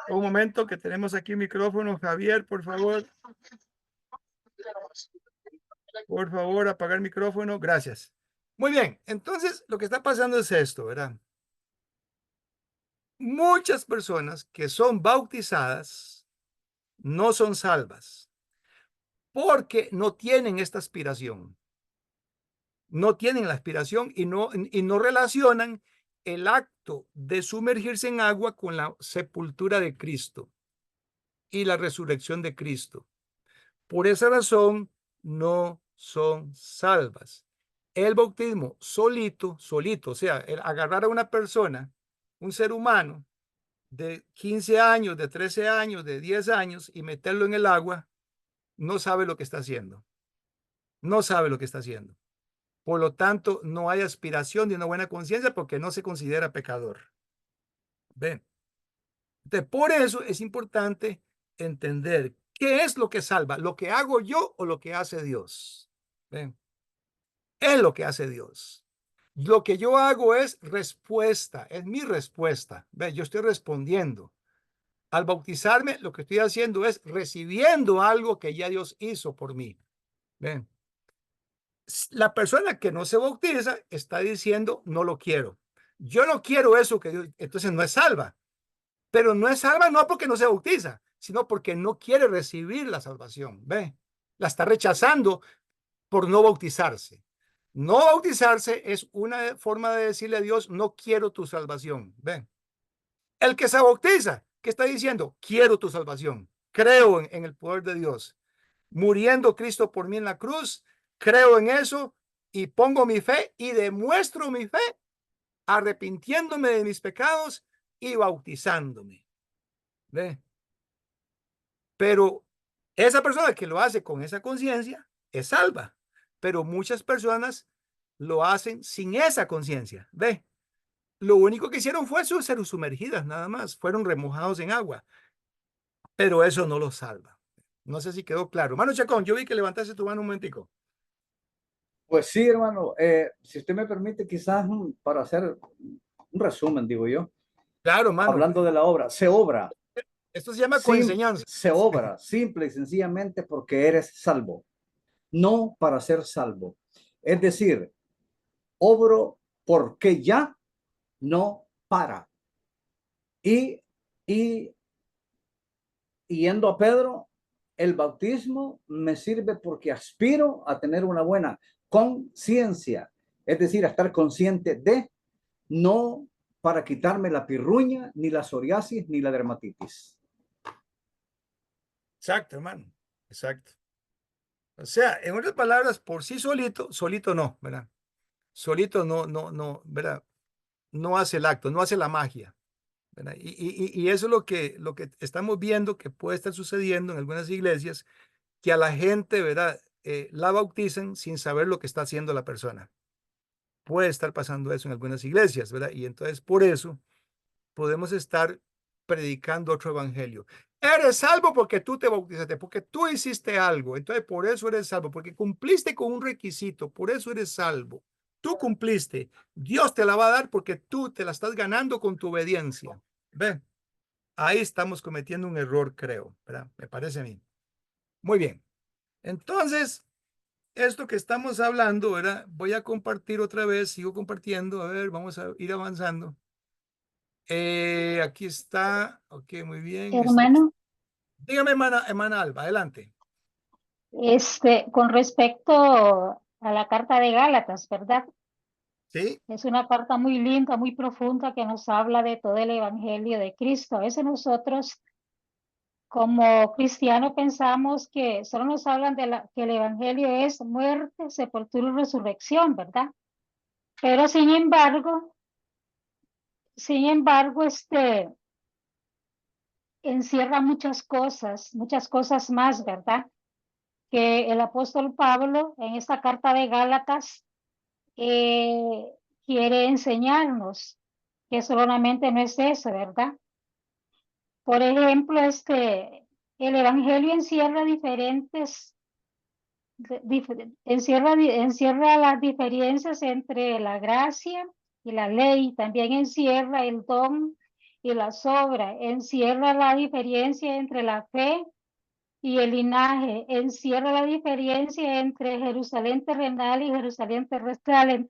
Un momento que tenemos aquí un micrófono. Javier, por favor. Por favor, apagar el micrófono. Gracias. Muy bien, entonces lo que está pasando es esto, ¿verdad? Muchas personas que son bautizadas no son salvas porque no tienen esta aspiración. No tienen la aspiración y no relacionan el acto de sumergirse en agua con la sepultura de Cristo y la resurrección de Cristo. Por esa razón, no son salvas. El bautismo solito, o sea, el agarrar a una persona, un ser humano de 15 años, de 13 años, de 10 años y meterlo en el agua, no sabe lo que está haciendo. No sabe lo que está haciendo. Por lo tanto, no hay aspiración de una buena conciencia porque no se considera pecador. ¿Ven? Entonces, por eso es importante entender qué es lo que salva, lo que hago yo o lo que hace Dios. ¿Ven? Es lo que hace Dios. Lo que yo hago es respuesta, es mi respuesta. ¿Ven? Yo estoy respondiendo. Al bautizarme, lo que estoy haciendo es recibiendo algo que ya Dios hizo por mí. ¿Ven? La persona que no se bautiza está diciendo, no lo quiero. Yo no quiero eso que Dios, entonces no es salva. Pero no es salva no porque no se bautiza, sino porque no quiere recibir la salvación. ¿Ve? La está rechazando por no bautizarse. No bautizarse es una forma de decirle a Dios, no quiero tu salvación. ¿Ve? El que se bautiza, ¿qué está diciendo? Quiero tu salvación. Creo en el poder de Dios. Muriendo Cristo por mí en la cruz, creo en eso y pongo mi fe y demuestro mi fe arrepintiéndome de mis pecados y bautizándome. ¿Ve? Pero esa persona que lo hace con esa conciencia es salva, pero muchas personas lo hacen sin esa conciencia. ¿Ve? Lo único que hicieron fue ser sumergidas, nada más, fueron remojados en agua, pero eso no los salva. No sé si quedó claro. Hermano Chacón, yo vi que levantaste tu mano un momentico. Pues sí, hermano, si usted me permite, quizás para hacer un resumen, digo yo. Claro, hermano. Hablando de la obra, se obra. Esto se llama coenseñanza. Se obra simple y sencillamente porque eres salvo, no para ser salvo. Es decir, obro porque ya, no para. Y yendo a Pedro, el bautismo me sirve porque aspiro a tener una buena conciencia, es decir, a estar consciente de, no para quitarme la pirruña, ni la psoriasis, ni la dermatitis. Exacto, hermano. Exacto. O sea, en otras palabras, por sí solito, solito no, ¿verdad? Solito no, ¿verdad? No hace el acto, no hace la magia, ¿verdad? Y eso es lo que estamos viendo que puede estar sucediendo en algunas iglesias, que a la gente, ¿verdad? La bautizan sin saber lo que está haciendo la persona. Puede estar pasando eso en algunas iglesias, ¿verdad? Y entonces por eso podemos estar predicando otro evangelio. Eres salvo porque tú te bautizaste, porque tú hiciste algo. Entonces, por eso eres salvo, porque cumpliste con un requisito. Por eso eres salvo. Tú cumpliste. Dios te la va a dar porque tú te la estás ganando con tu obediencia. ¿Ve? Ahí estamos cometiendo un error, creo, ¿verdad? Me parece a mí. Muy bien. Entonces, esto que estamos hablando, ¿verdad? Voy a compartir otra vez. Sigo compartiendo. A ver, vamos a ir avanzando. Aquí está. Ok, muy bien. Hermano, Dígame, hermana Alba, adelante. con respecto a la carta de Gálatas, ¿verdad? Sí, Es una carta muy linda, muy profunda que nos habla de todo el evangelio de Cristo. A veces nosotros como cristianos pensamos que solo nos hablan que el evangelio es muerte, sepultura y resurrección, ¿verdad? Pero sin embargo, encierra muchas cosas más, ¿verdad? Que el apóstol Pablo en esta carta de Gálatas quiere enseñarnos, que solamente no es eso, ¿verdad? Por ejemplo, el evangelio encierra encierra las diferencias entre la gracia y la ley, también encierra el don y la obras, encierra la diferencia entre la fe y el linaje, encierra la diferencia entre Jerusalén terrenal y Jerusalén terrestre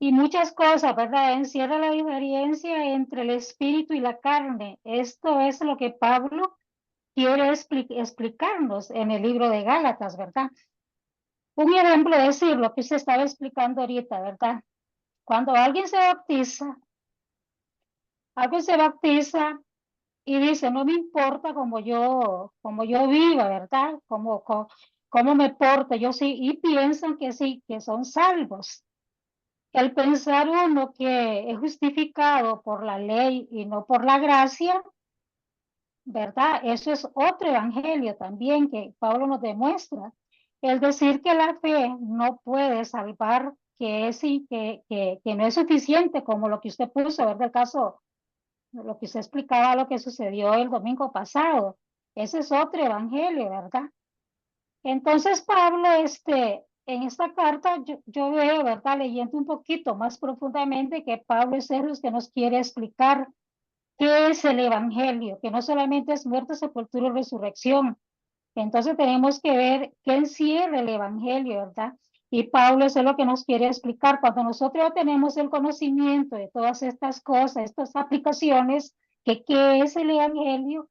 y muchas cosas, ¿verdad? Encierra la diferencia entre el espíritu y la carne. Esto es lo que Pablo quiere explicarnos en el libro de Gálatas, ¿verdad? Un ejemplo es decir lo que usted estaba explicando ahorita, ¿verdad? Cuando alguien se bautiza y dice, no me importa como yo viva, ¿verdad? Cómo me porte, yo sí, y piensan que sí, que son salvos. El pensar uno que es justificado por la ley y no por la gracia, ¿verdad? Eso es otro evangelio también que Pablo nos demuestra. El decir que la fe no puede salvar, que no es suficiente, como lo que usted puso, ¿verdad? El caso, lo que usted explicaba, lo que sucedió el domingo pasado. Ese es otro evangelio, ¿verdad? Entonces, Pablo, en esta carta yo veo, ¿verdad? Leyendo un poquito más profundamente que Pablo es el que nos quiere explicar qué es el evangelio, que no solamente es muerte, sepultura y resurrección. Entonces tenemos que ver qué encierra el evangelio, ¿verdad? Y Pablo es lo que nos quiere explicar. Cuando nosotros tenemos el conocimiento de todas estas cosas, estas aplicaciones, que qué es el evangelio,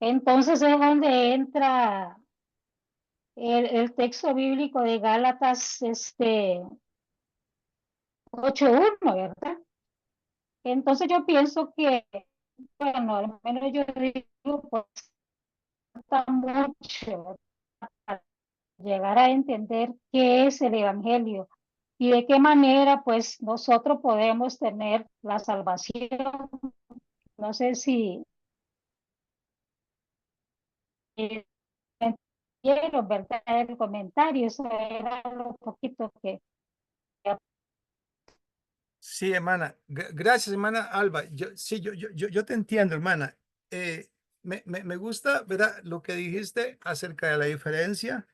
entonces es donde entra el texto bíblico de Gálatas 8:1, ¿verdad? Entonces yo pienso que, bueno, al menos yo digo, pues, falta mucho para llegar a entender qué es el evangelio y de qué manera, pues, nosotros podemos tener la salvación. No sé si entendieron, ¿verdad? El comentario, eso era lo poquito que... Sí, hermana. Gracias, hermana Alba. Yo te entiendo, hermana. Me gusta, ¿verdad? Lo que dijiste acerca de la diferencia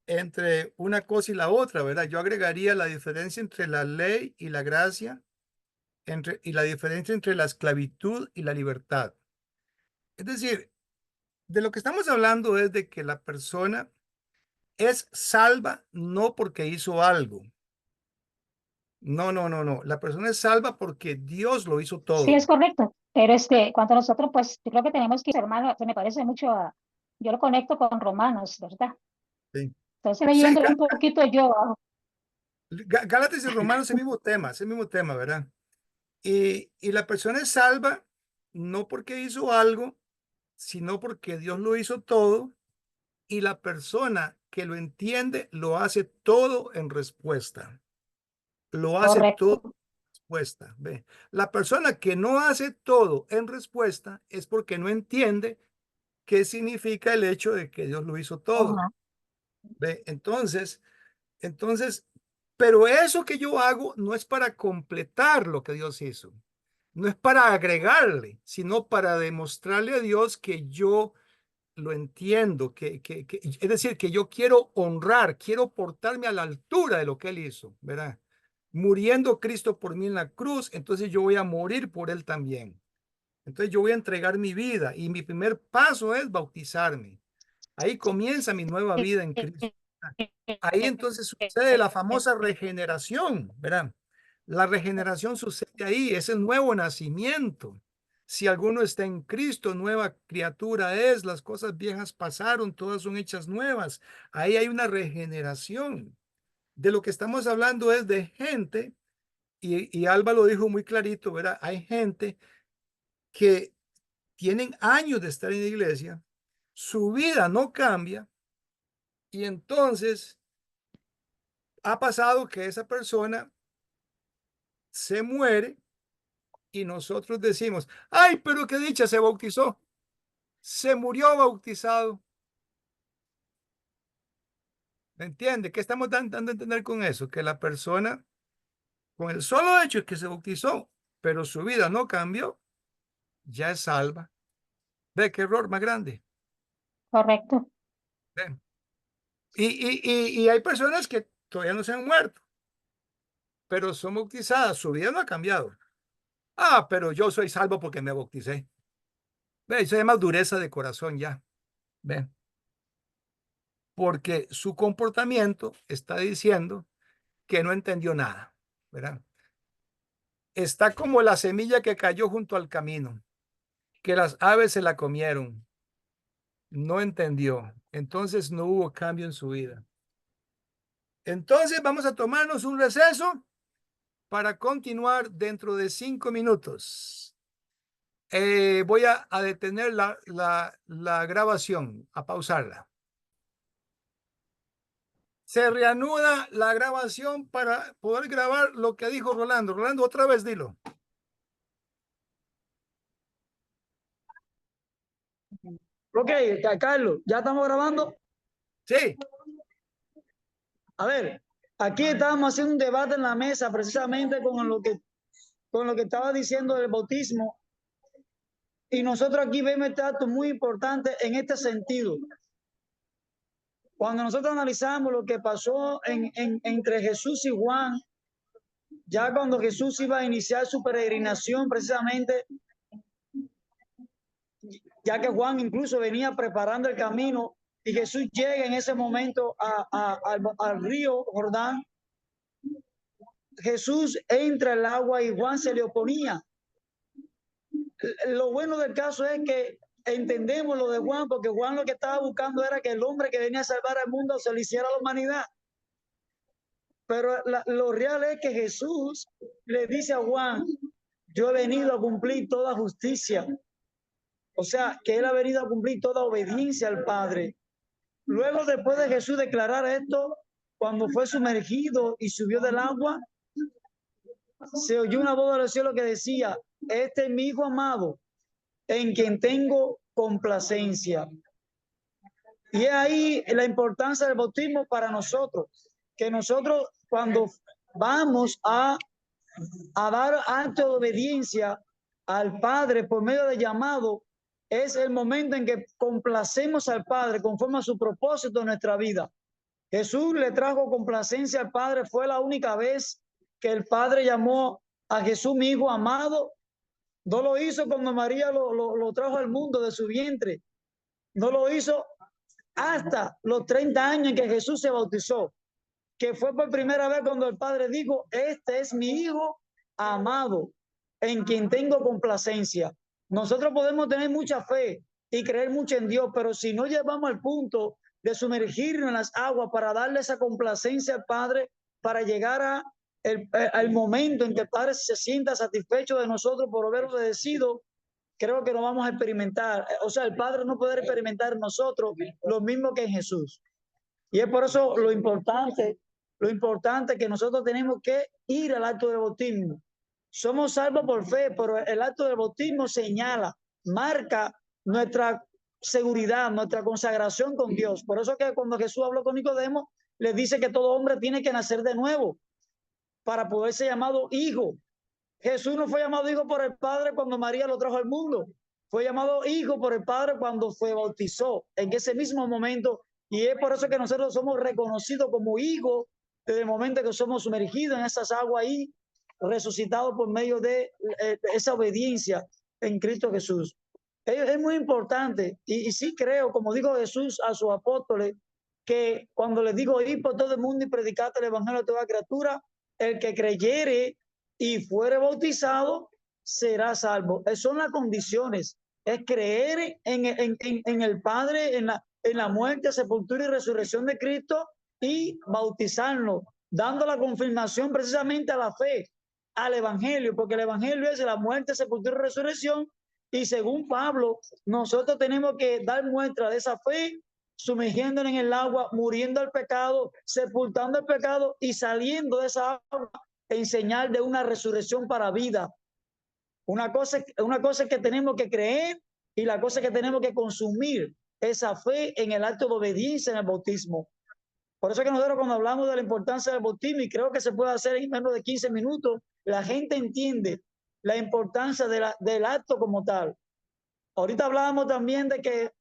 entre una cosa y la otra, ¿verdad? Yo agregaría la diferencia entre la ley y la gracia, y la diferencia entre la esclavitud y la libertad. Es decir, de lo que estamos hablando es de que la persona es salva no porque hizo algo. No. La persona es salva porque Dios lo hizo Sí, es todo. correcto, pero cuando nosotros, pues, yo creo que tenemos que, hermano, se me parece mucho yo lo conecto con Romanos, ¿verdad? Sí. Entonces, Sí, leyendo un poquito yo, Gálatas y Romanos es el mismo tema, ¿verdad? Y la persona es salva no porque hizo algo, sino porque Dios lo hizo todo y la persona que lo entiende lo hace todo en respuesta. Lo hace todo correcto, en respuesta. ¿Ve? La persona que no hace todo en respuesta es porque no entiende qué significa el hecho de que Dios lo hizo todo. ajá, ¿Ve? Entonces, pero eso que yo hago no es para completar lo que Dios hizo. No es para agregarle, sino para demostrarle a Dios que yo lo entiendo, es decir, que yo quiero honrar, quiero portarme a la altura de lo que Él hizo, ¿verdad? Muriendo Cristo por mí en la cruz, entonces yo voy a morir por Él también. Entonces yo voy a entregar mi vida y mi primer paso es bautizarme. Ahí comienza mi nueva vida en Cristo. Ahí entonces sucede la famosa regeneración, ¿verdad? La regeneración sucede ahí, es el nuevo nacimiento. Si alguno está en Cristo, nueva criatura es, las cosas viejas pasaron, todas son hechas nuevas. Ahí hay una regeneración. De lo que estamos hablando es de gente, y Alba lo dijo muy clarito, ¿verdad? Hay gente que tienen años de estar en la iglesia, su vida no cambia, y entonces ha pasado que esa persona se muere y nosotros decimos, ay, pero qué dicha, se bautizó, se murió bautizado. ¿Me entiende? ¿Qué estamos dando a entender con eso? Que la persona, con el solo hecho de que se bautizó, pero su vida no cambió, ya es salva. ¿Ve qué error más grande? correcto, ¿Ve? Y hay personas que todavía no se han muerto, pero son bautizadas, su vida no ha cambiado. Ah, pero yo soy salvo porque me bauticé. ¿Ve? Eso se llama dureza de corazón ya. ¿Ve? porque su comportamiento está diciendo que no entendió nada, ¿verdad? Está como la semilla que cayó junto al camino, que las aves se la comieron. No entendió. Entonces no hubo cambio en su vida. Entonces vamos a tomarnos un receso para continuar dentro de 5 minutos. Voy a detener la grabación, a pausarla. Se reanuda la grabación para poder grabar lo que dijo Rolando. Rolando, otra vez dilo. Ok, Carlos, ¿ya estamos grabando? Sí. A ver, aquí estábamos haciendo un debate en la mesa precisamente con lo que estaba diciendo del bautismo. Y nosotros aquí vemos este dato muy importante en este sentido. Cuando nosotros analizamos lo que pasó entre Jesús y Juan, ya cuando Jesús iba a iniciar su peregrinación precisamente, ya que Juan incluso venía preparando el camino y Jesús llega en ese momento al río Jordán, Jesús entra al agua y Juan se le oponía. Lo bueno del caso es que entendemos lo de Juan, porque Juan lo que estaba buscando era que el hombre que venía a salvar al mundo se le hiciera a la humanidad. Pero lo real es que Jesús le dice a Juan, yo he venido a cumplir toda justicia. O sea, que él ha venido a cumplir toda obediencia al Padre. Luego, después de Jesús declarar esto, cuando fue sumergido y subió del agua, se oyó una voz del cielo que decía, este es mi Hijo amado, en quien tengo complacencia. Y es ahí la importancia del bautismo para nosotros, que nosotros cuando vamos a dar acto de obediencia al Padre por medio de llamado, es el momento en que complacemos al Padre conforme a su propósito en nuestra vida. Jesús le trajo complacencia al Padre, fue la única vez que el Padre llamó a Jesús mi Hijo amado. No lo hizo cuando María lo trajo al mundo de su vientre. No lo hizo hasta los 30 años en que Jesús se bautizó, que fue por primera vez cuando el Padre dijo, este es mi Hijo amado, en quien tengo complacencia. Nosotros podemos tener mucha fe y creer mucho en Dios, pero si no llevamos al punto de sumergirnos en las aguas para darle esa complacencia al Padre, para llegar al momento en que el Padre se sienta satisfecho de nosotros por haber obedecido, creo que no vamos a experimentar. O sea, el Padre no puede experimentar en nosotros lo mismo que en Jesús. Y es por eso lo importante que nosotros tenemos que ir al acto del bautismo. Somos salvos por fe, pero el acto del bautismo señala, marca nuestra seguridad, nuestra consagración con Dios. Por eso que cuando Jesús habló con Nicodemo, le dice que todo hombre tiene que nacer de nuevo para poder ser llamado hijo. Jesús no fue llamado hijo por el Padre cuando María lo trajo al mundo. Fue llamado hijo por el Padre cuando fue bautizó, en ese mismo momento. Y es por eso que nosotros somos reconocidos como hijos desde el momento que somos sumergidos en esas aguas ahí, resucitados por medio de esa obediencia en Cristo Jesús. Es muy importante. Y sí creo, como dijo Jesús a sus apóstoles, que cuando les digo ir por todo el mundo y predicarte el evangelio a toda criatura, el que creyere y fuere bautizado será salvo. Esas son las condiciones. Es creer en el Padre, en la muerte, sepultura y resurrección de Cristo y bautizarnos, dando la confirmación precisamente a la fe, al evangelio, porque el evangelio es la muerte, sepultura y resurrección. Y según Pablo, nosotros tenemos que dar muestra de esa fe, sumergiéndonos en el agua, muriendo al pecado, sepultando el pecado y saliendo de esa agua en señal de una resurrección para vida. Una cosa es que tenemos que creer y la cosa es que tenemos que consumir esa fe en el acto de obediencia en el bautismo. Por eso que nosotros cuando hablamos de la importancia del bautismo, y creo que se puede hacer en menos de 15 minutos, la gente entiende la importancia del acto como tal. Ahorita hablábamos también de que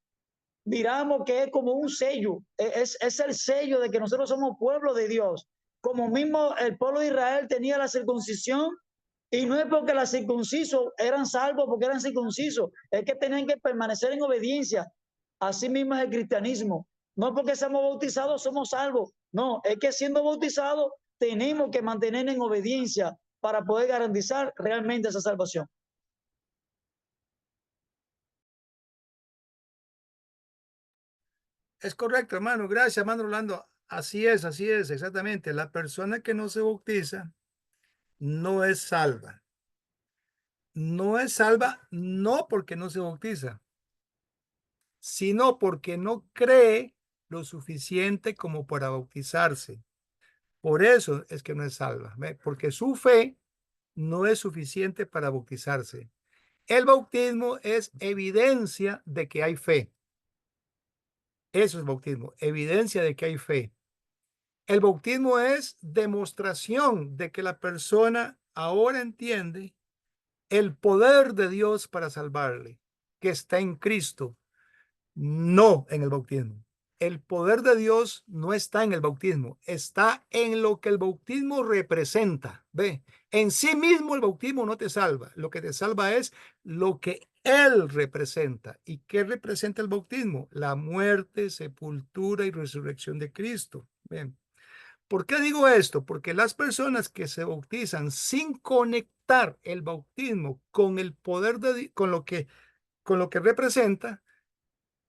miramos que es como un sello, es el sello de que nosotros somos pueblo de Dios. Como mismo el pueblo de Israel tenía la circuncisión, y no es porque los circuncisos eran salvos porque eran circuncisos, es que tenían que permanecer en obediencia. Así mismo es el cristianismo. No porque seamos bautizados somos salvos. No, es que siendo bautizados tenemos que mantener en obediencia para poder garantizar realmente esa salvación. Es correcto, hermano. Gracias, hermano Rolando. Así es, exactamente. La persona que no se bautiza no es salva. No es salva no porque no se bautiza, sino porque no cree lo suficiente como para bautizarse. Por eso es que no es salva, ¿ve? Porque su fe no es suficiente para bautizarse. El bautismo es evidencia de que hay fe. Eso es bautismo, evidencia de que hay fe. El bautismo es demostración de que la persona ahora entiende el poder de Dios para salvarle, que está en Cristo, no en el bautismo. El poder de Dios no está en el bautismo, está en lo que el bautismo representa. Ve, en sí mismo el bautismo no te salva, lo que te salva es lo que Él representa. ¿Y qué representa el bautismo? La muerte, sepultura y resurrección de Cristo. Bien. ¿Por qué digo esto? Porque las personas que se bautizan sin conectar el bautismo con el poder de con lo que representa,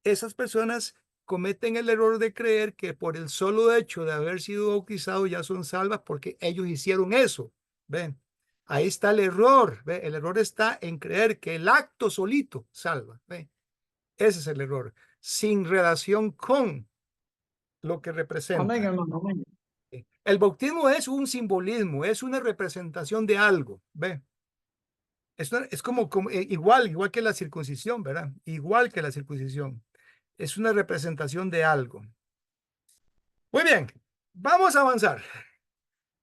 esas personas cometen el error de creer que por el solo hecho de haber sido bautizados ya son salvas porque ellos hicieron eso. ¿Ven? Ahí está el error. ¿Ve? El error está en creer que el acto solito salva. ¿Ve? Ese es el error, sin relación con lo que representa. Amén, hermano. Amén. El bautismo es un simbolismo, es una representación de algo. ¿Ve? Es como igual que la circuncisión, ¿verdad? Igual que la circuncisión. Es una representación de algo. Muy bien, vamos a avanzar.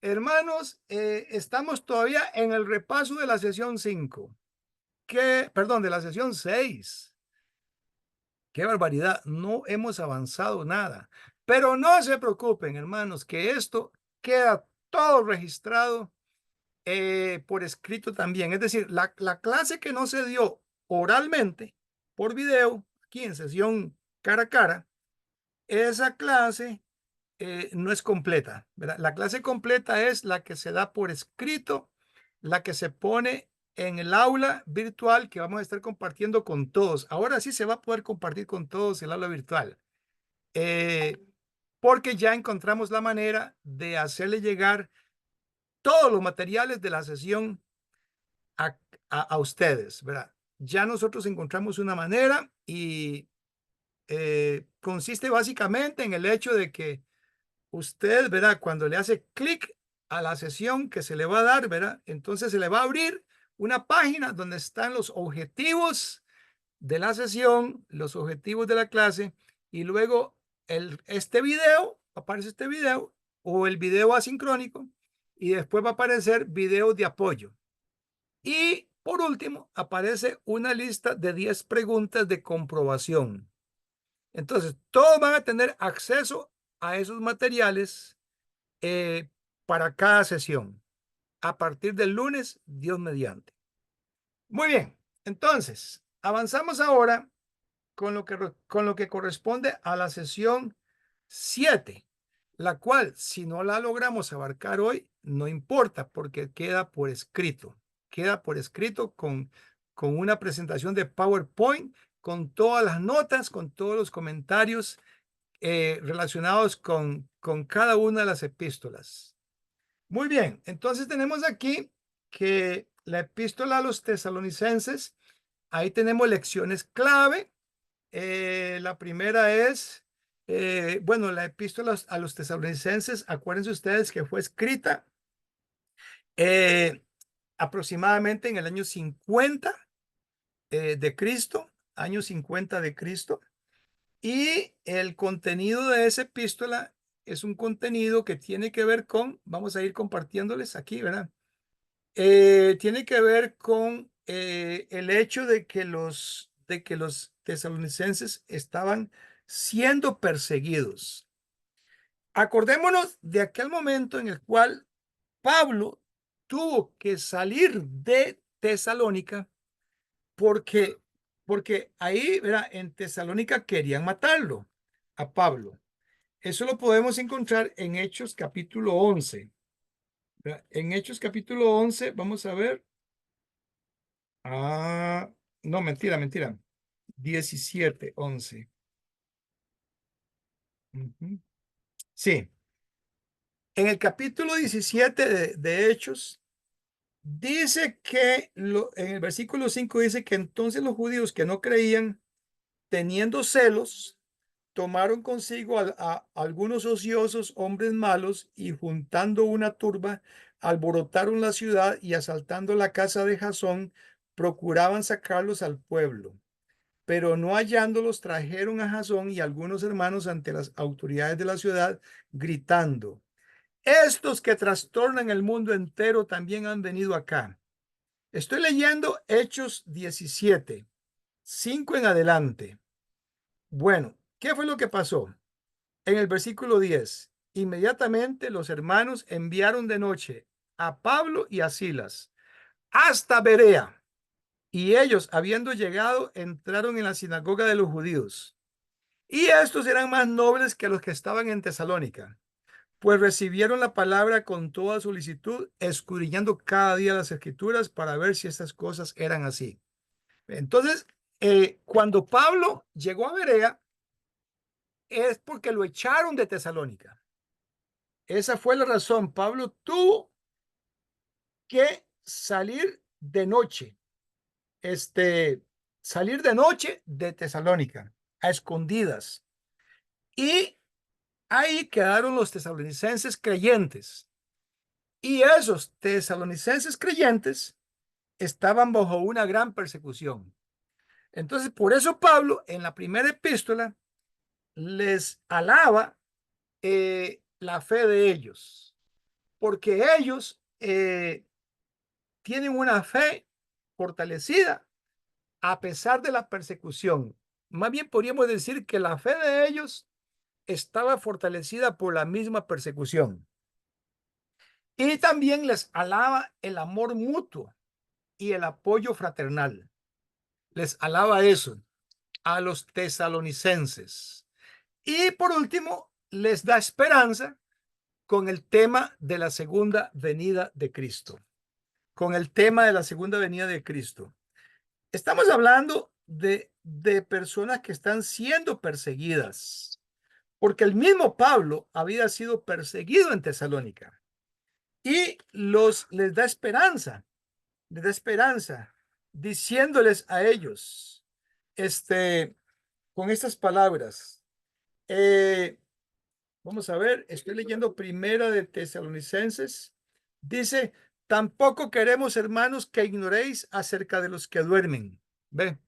Hermanos, estamos todavía en el repaso de la sesión 5. Perdón, de la sesión 6. Qué barbaridad, no hemos avanzado nada. Pero no se preocupen, hermanos, que esto queda todo registrado por escrito también. Es decir, la clase que no se dio oralmente por video, aquí en sesión cara a cara, esa clase no es completa, ¿verdad? La clase completa es la que se da por escrito, la que se pone en el aula virtual que vamos a estar compartiendo con todos. Ahora sí se va a poder compartir con todos el aula virtual, porque ya encontramos la manera de hacerle llegar todos los materiales de la sesión a ustedes, ¿verdad? Ya nosotros encontramos una manera y consiste básicamente en el hecho de que usted, ¿verdad? Cuando le hace clic a la sesión que se le va a dar, ¿verdad? Entonces se le va a abrir una página donde están los objetivos de la sesión, los objetivos de la clase, y luego aparece este video o el video asincrónico, y después va a aparecer videos de apoyo. Y por último, aparece una lista de 10 preguntas de comprobación. Entonces, todos van a tener acceso a esos materiales para cada sesión. A partir del lunes, Dios mediante. Muy bien, entonces, avanzamos ahora con lo que corresponde a la sesión 7, la cual, si no la logramos abarcar hoy, no importa, porque queda por escrito. Queda por escrito con una presentación de PowerPoint, con todas las notas, con todos los comentarios relacionados con cada una de las epístolas. Muy bien, entonces tenemos aquí que la epístola a los tesalonicenses, ahí tenemos lecciones clave. La primera es, bueno, la epístola a los tesalonicenses, acuérdense ustedes que fue escrita aproximadamente en el año 50 de Cristo, año 50 de Cristo. Y el contenido de esa epístola es un contenido que tiene que ver con, vamos a ir compartiéndoles aquí, ¿verdad? Tiene que ver con el hecho de que los tesalonicenses estaban siendo perseguidos. Acordémonos de aquel momento en el cual Pablo tuvo que salir de Tesalónica porque ahí, ¿verdad? En Tesalónica querían matarlo. a Pablo. Eso lo podemos encontrar en Hechos capítulo 11. En Hechos capítulo 11, vamos a ver. No, mentira. 17, 11. Sí. En el capítulo 17 de Hechos, dice que en el versículo 5 dice que entonces los judíos que no creían, teniendo celos, tomaron consigo a algunos ociosos hombres malos y juntando una turba, alborotaron la ciudad y asaltando la casa de Jasón, procuraban sacarlos al pueblo. Pero no hallándolos, trajeron a Jasón y algunos hermanos ante las autoridades de la ciudad, gritando: estos que trastornan el mundo entero también han venido acá. Estoy leyendo Hechos 17, 5 en adelante. Bueno, ¿qué fue lo que pasó? En el versículo 10, inmediatamente los hermanos enviaron de noche a Pablo y a Silas hasta Berea, y ellos, habiendo llegado, entraron en la sinagoga de los judíos. Y estos eran más nobles que los que estaban en Tesalónica, pues recibieron la palabra con toda solicitud, escudriñando cada día las escrituras para ver si estas cosas eran así. Entonces, cuando Pablo llegó a Berea, es porque lo echaron de Tesalónica. Esa fue la razón. Pablo tuvo que salir de noche, salir de noche de Tesalónica, a escondidas. Y ahí quedaron los tesalonicenses creyentes. Y esos tesalonicenses creyentes estaban bajo una gran persecución. Entonces, por eso Pablo, en la primera epístola, les alaba la fe de ellos, porque ellos tienen una fe fortalecida a pesar de la persecución. Más bien podríamos decir que la fe de ellos estaba fortalecida por la misma persecución. Y también les alaba el amor mutuo y el apoyo fraternal. Les alaba eso a los tesalonicenses. Y por último, les da esperanza con el tema de la segunda venida de Cristo. Con el tema de la segunda venida de Cristo. Estamos hablando de personas que están siendo perseguidas, porque el mismo Pablo había sido perseguido en Tesalónica y les da esperanza, diciéndoles a ellos, con estas palabras. Vamos a ver, estoy leyendo Primera de Tesalonicenses. Dice: tampoco queremos, hermanos, que ignoréis acerca de los que duermen. Vea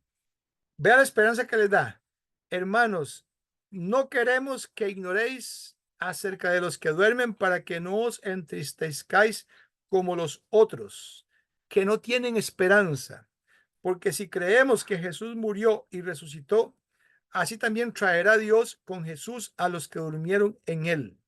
la esperanza que les da. Hermanos, no queremos que ignoréis acerca de los que duermen, para que no os entristezcáis como los otros, que no tienen esperanza. Porque si creemos que Jesús murió y resucitó, así también traerá Dios con Jesús a los que durmieron en él.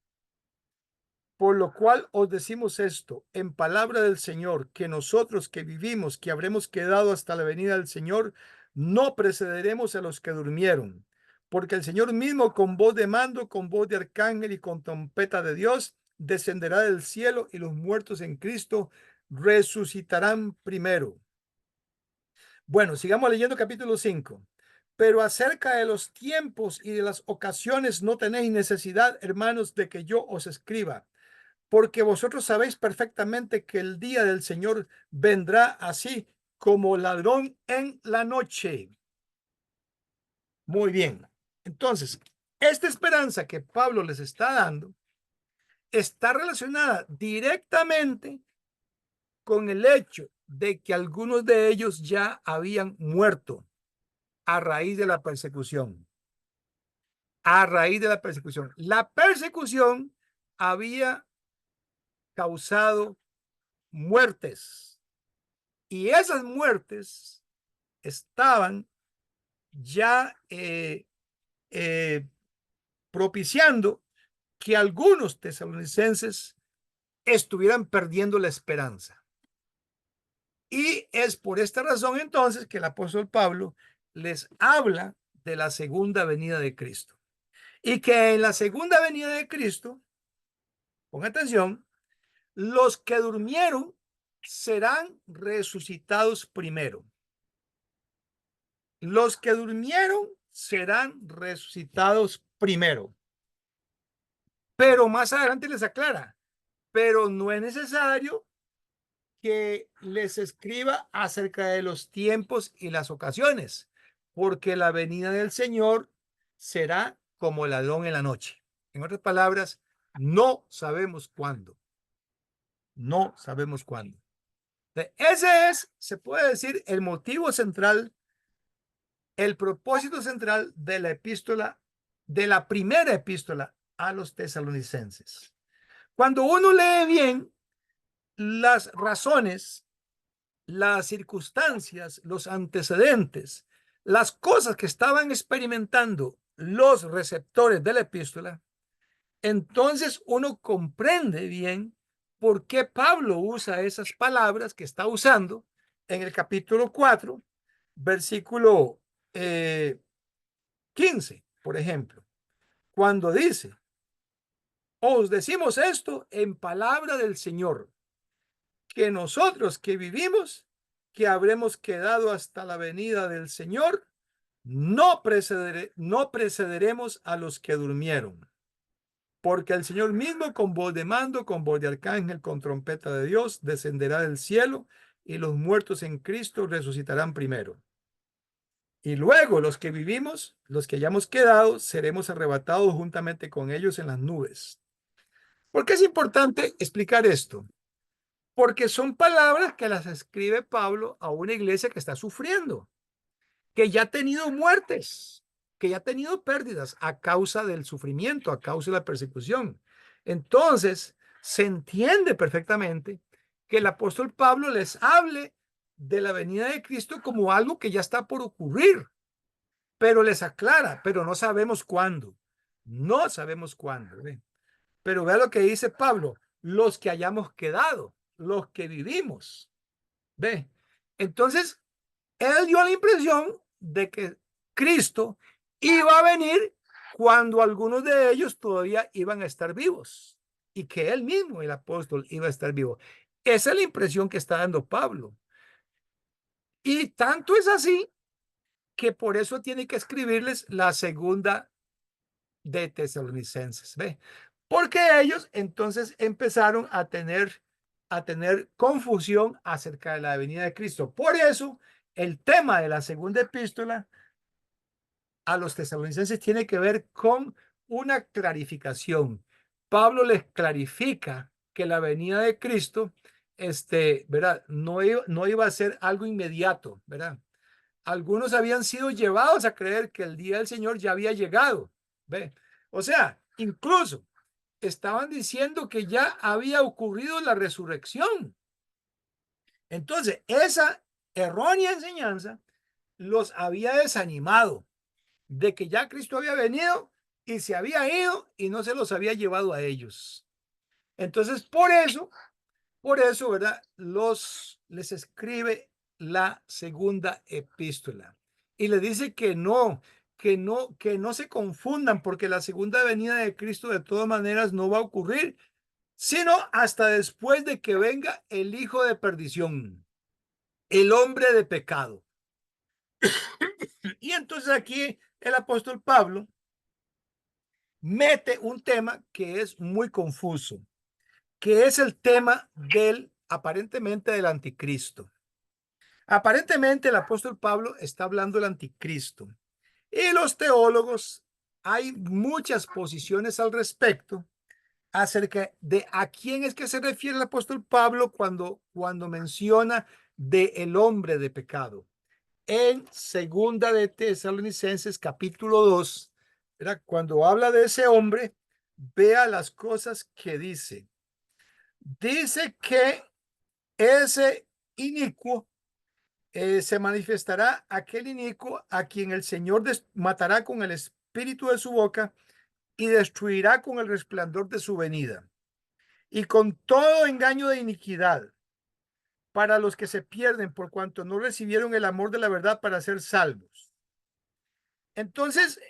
Por lo cual os decimos esto, en palabra del Señor, que nosotros que vivimos, que habremos quedado hasta la venida del Señor, no precederemos a los que durmieron. Porque el Señor mismo, con voz de mando, con voz de arcángel y con trompeta de Dios, descenderá del cielo, y los muertos en Cristo resucitarán primero. Bueno, sigamos leyendo capítulo 5. Pero acerca de los tiempos y de las ocasiones no tenéis necesidad, hermanos, de que yo os escriba, porque vosotros sabéis perfectamente que el día del Señor vendrá así como ladrón en la noche. Muy bien. Entonces, esta esperanza que Pablo les está dando está relacionada directamente con el hecho de que algunos de ellos ya habían muerto a raíz de la persecución. A raíz de la persecución. La persecución había causado muertes, y esas muertes estaban ya propiciando que algunos tesalonicenses estuvieran perdiendo la esperanza. Y es por esta razón entonces que el apóstol Pablo les habla de la segunda venida de Cristo. Y que en la segunda venida de Cristo, pon atención, los que durmieron serán resucitados primero. Los que durmieron serán resucitados primero. Pero más adelante les aclara, pero no es necesario que les escriba acerca de los tiempos y las ocasiones, porque la venida del Señor será como ladrón en la noche. En otras palabras, no sabemos cuándo. No sabemos cuándo. Ese es, se puede decir, el motivo central, el propósito central de la epístola, de la primera epístola a los tesalonicenses. Cuando uno lee bien las razones, las circunstancias, los antecedentes, las cosas que estaban experimentando los receptores de la epístola, entonces uno comprende bien por qué Pablo usa esas palabras que está usando en el capítulo 4, versículo 15, por ejemplo, cuando dice, os decimos esto en palabra del Señor, que nosotros que vivimos, que habremos quedado hasta la venida del Señor, no precederemos a los que durmieron. Porque el Señor mismo con voz de mando, con voz de arcángel, con trompeta de Dios, descenderá del cielo y los muertos en Cristo resucitarán primero. Y luego los que vivimos, los que hayamos quedado, seremos arrebatados juntamente con ellos en las nubes. ¿Por qué es importante explicar esto? Porque son palabras que las escribe Pablo a una iglesia que está sufriendo, que ya ha tenido muertes, que ya ha tenido pérdidas a causa del sufrimiento, a causa de la persecución. Entonces, se entiende perfectamente que el apóstol Pablo les hable de la venida de Cristo como algo que ya está por ocurrir, pero les aclara, pero no sabemos cuándo. No sabemos cuándo. ¿Ve? Pero vea lo que dice Pablo, los que hayamos quedado, los que vivimos. ¿Ve? Entonces, él dio la impresión de que Cristo iba a venir cuando algunos de ellos todavía iban a estar vivos y que él mismo, el apóstol, iba a estar vivo. Esa es la impresión que está dando Pablo. Y tanto es así que por eso tiene que escribirles la segunda de Tesalonicenses, ¿ve? Porque ellos entonces empezaron a tener confusión acerca de la venida de Cristo. Por eso, el tema de la segunda epístola a los tesalonicenses tiene que ver con una clarificación. Pablo les clarifica que la venida de Cristo, ¿verdad? No iba a ser algo inmediato, ¿verdad? Algunos habían sido llevados a creer que el día del Señor ya había llegado, ¿ve? O sea, incluso estaban diciendo que ya había ocurrido la resurrección. Entonces, esa errónea enseñanza los había desanimado de que ya Cristo había venido y se había ido y no se los había llevado a ellos. Entonces, por eso, ¿verdad? Les escribe la segunda epístola y le dice que no se confundan, porque la segunda venida de Cristo de todas maneras no va a ocurrir, sino hasta después de que venga el hijo de perdición, el hombre de pecado. Y entonces aquí el apóstol Pablo mete un tema que es muy confuso, que es el tema aparentemente del anticristo. Aparentemente el apóstol Pablo está hablando del anticristo. Y los teólogos, hay muchas posiciones al respecto acerca de a quién es que se refiere el apóstol Pablo cuando menciona de el hombre de pecado. En segunda de Tesalonicenses capítulo 2, ¿verdad? Cuando habla de ese hombre, vea las cosas que dice. Dice que ese inicuo se manifestará aquel inicuo a quien el Señor matará con el espíritu de su boca y destruirá con el resplandor de su venida, y con todo engaño de iniquidad para los que se pierden por cuanto no recibieron el amor de la verdad para ser salvos. Entonces,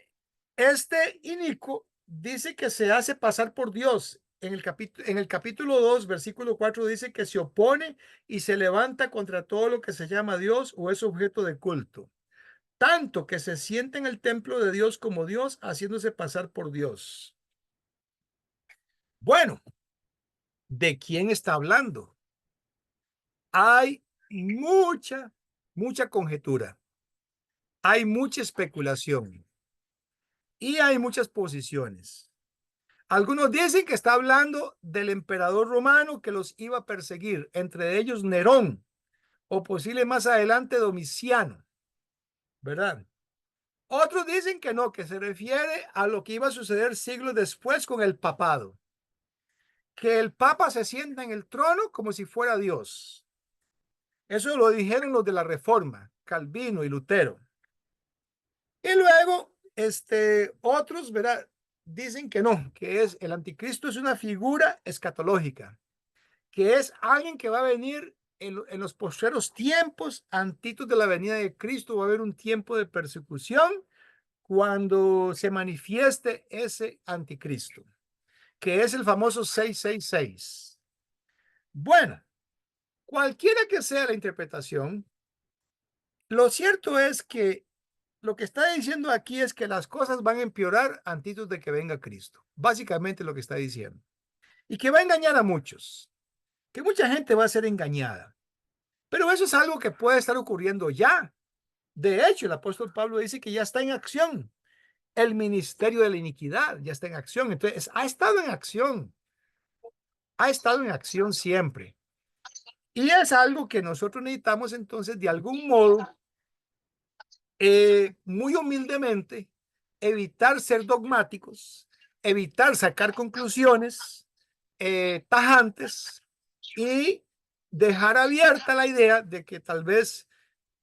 Este inicuo dice que se hace pasar por Dios. En el capítulo 2, versículo 4 dice que se opone y se levanta contra todo lo que se llama Dios o es objeto de culto. Tanto que se siente en el templo de Dios como Dios, haciéndose pasar por Dios. Bueno, ¿de quién está hablando? Hay mucha conjetura. Hay mucha especulación. Y hay muchas posiciones. Algunos dicen que está hablando del emperador romano que los iba a perseguir, entre ellos Nerón, o posible más adelante Domiciano, ¿verdad? Otros dicen que no, que se refiere a lo que iba a suceder siglos después con el papado, que el papa se sienta en el trono como si fuera Dios. Eso lo dijeron los de la Reforma, Calvino y Lutero. Y luego, otros, ¿verdad? Dicen que no, que es el anticristo es una figura escatológica, que es alguien que va a venir en los postreros tiempos, antitos de la venida de Cristo. Va a haber un tiempo de persecución cuando se manifieste ese anticristo, que es el famoso 666. Bueno, cualquiera que sea la interpretación, lo cierto es que lo que está diciendo aquí es que las cosas van a empeorar antes de que venga Cristo. Básicamente lo que está diciendo. Y que va a engañar a muchos. Que mucha gente va a ser engañada. Pero eso es algo que puede estar ocurriendo ya. De hecho, el apóstol Pablo dice que ya está en acción. El ministerio de la iniquidad ya está en acción. Entonces, ha estado en acción. Ha estado en acción siempre. Y es algo que nosotros necesitamos entonces de algún modo muy humildemente, evitar ser dogmáticos, evitar sacar conclusiones tajantes y dejar abierta la idea de que tal vez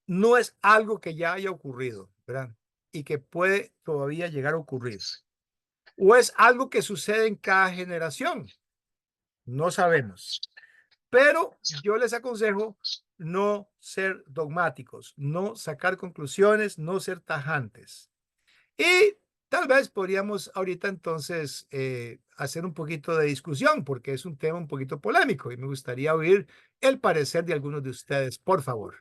no es algo que ya haya ocurrido, ¿verdad? Y que puede todavía llegar a ocurrir. O es algo que sucede en cada generación. No sabemos. Pero yo les aconsejo no ser dogmáticos, no sacar conclusiones, no ser tajantes. Y tal vez podríamos ahorita entonces hacer un poquito de discusión porque es un tema un poquito polémico y me gustaría oír el parecer de algunos de ustedes, por favor.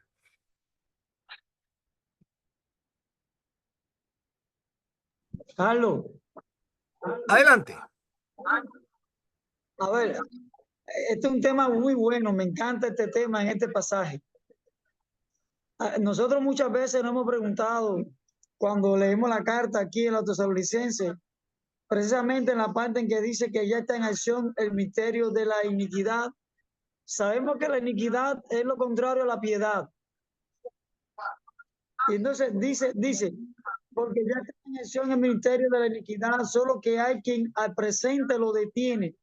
Carlos, Adelante. a ver, este es un tema muy bueno, me encanta este tema en este pasaje. Nosotros muchas veces nos hemos preguntado, cuando leemos la carta aquí en los Tesalonicenses, precisamente en la parte en que dice que ya está en acción el misterio de la iniquidad. Sabemos que la iniquidad es lo contrario a la piedad. Y entonces dice, porque ya está en acción el misterio de la iniquidad, solo que hay quien al presente lo detiene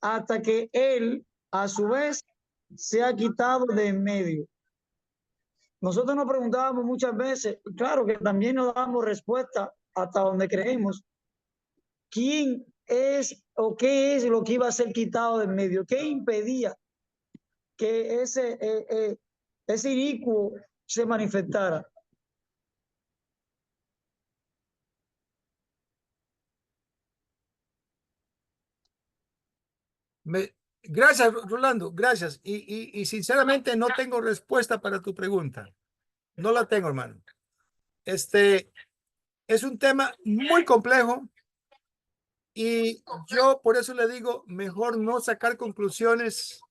hasta que él, a su vez, se ha quitado de en medio. Nosotros nos preguntábamos muchas veces, y claro que también nos damos respuesta hasta donde creemos, ¿quién es o qué es lo que iba a ser quitado de en medio? ¿Qué impedía que ese inicuo se manifestara? Gracias, Rolando, gracias. Y sinceramente no tengo respuesta para tu pregunta. No la tengo, hermano. Es un tema muy complejo y yo por eso le digo, mejor no sacar conclusiones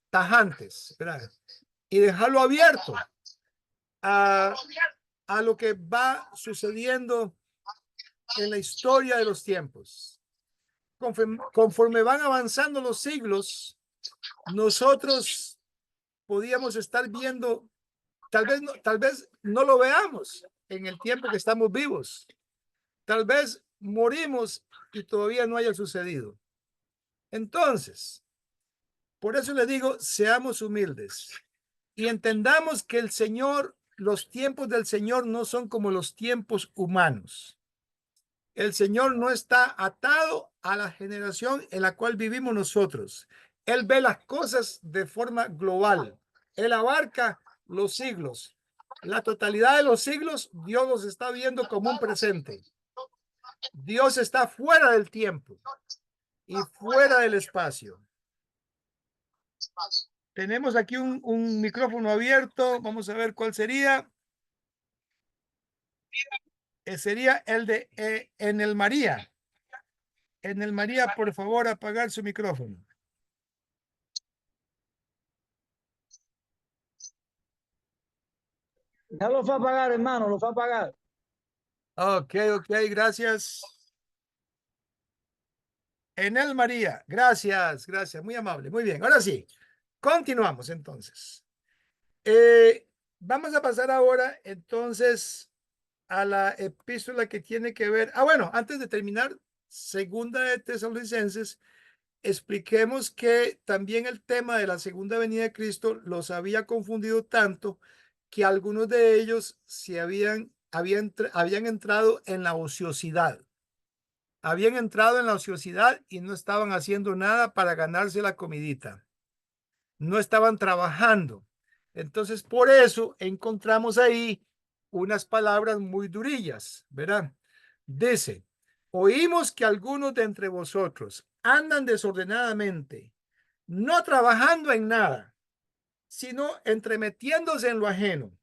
tajantes, ¿verdad? Y dejarlo abierto a lo que va sucediendo en la historia de los tiempos. Conforme van avanzando los siglos, nosotros podíamos estar viendo, tal vez no lo veamos en el tiempo que estamos vivos. Tal vez morimos y todavía no haya sucedido. Entonces, por eso le digo, seamos humildes y entendamos que el Señor, los tiempos del Señor no son como los tiempos humanos. El Señor no está atado a la generación en la cual vivimos nosotros. Él ve las cosas de forma global. Él abarca los siglos. La totalidad de los siglos, Dios los está viendo como un presente. Dios está fuera del tiempo y fuera del espacio. Tenemos aquí un micrófono abierto. Vamos a ver cuál sería. Sería el de Enel María. Enel María, por favor, apagar su micrófono. Ya lo fue a pagar, hermano, lo fue a pagar. Ok, gracias. Enel María, gracias, muy amable, muy bien. Ahora sí, continuamos entonces. Vamos a pasar ahora entonces a la epístola que tiene que ver. Bueno, antes de terminar, segunda de Tesalonicenses, expliquemos que también el tema de la segunda venida de Cristo los había confundido tanto que algunos de ellos se habían entrado en la ociosidad. Habían entrado en la ociosidad y no estaban haciendo nada para ganarse la comidita. No estaban trabajando. Entonces, por eso encontramos ahí unas palabras muy durillas, ¿verdad? Dice, oímos que algunos de entre vosotros andan desordenadamente, no trabajando en nada, sino entremetiéndose en lo ajeno.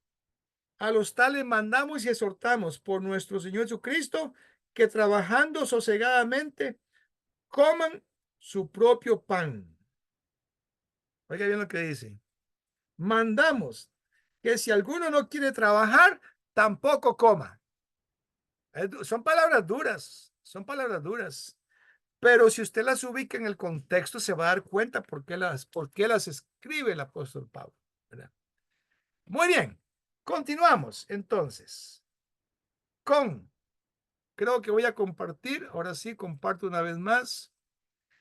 A los tales mandamos y exhortamos por nuestro Señor Jesucristo que trabajando sosegadamente coman su propio pan. Oiga bien lo que dice. Mandamos que si alguno no quiere trabajar, tampoco coma. Son palabras duras. Pero si usted las ubica en el contexto, se va a dar cuenta por qué las escribe el apóstol Pablo, ¿verdad? Muy bien, continuamos entonces creo que voy a compartir, ahora sí, comparto una vez más,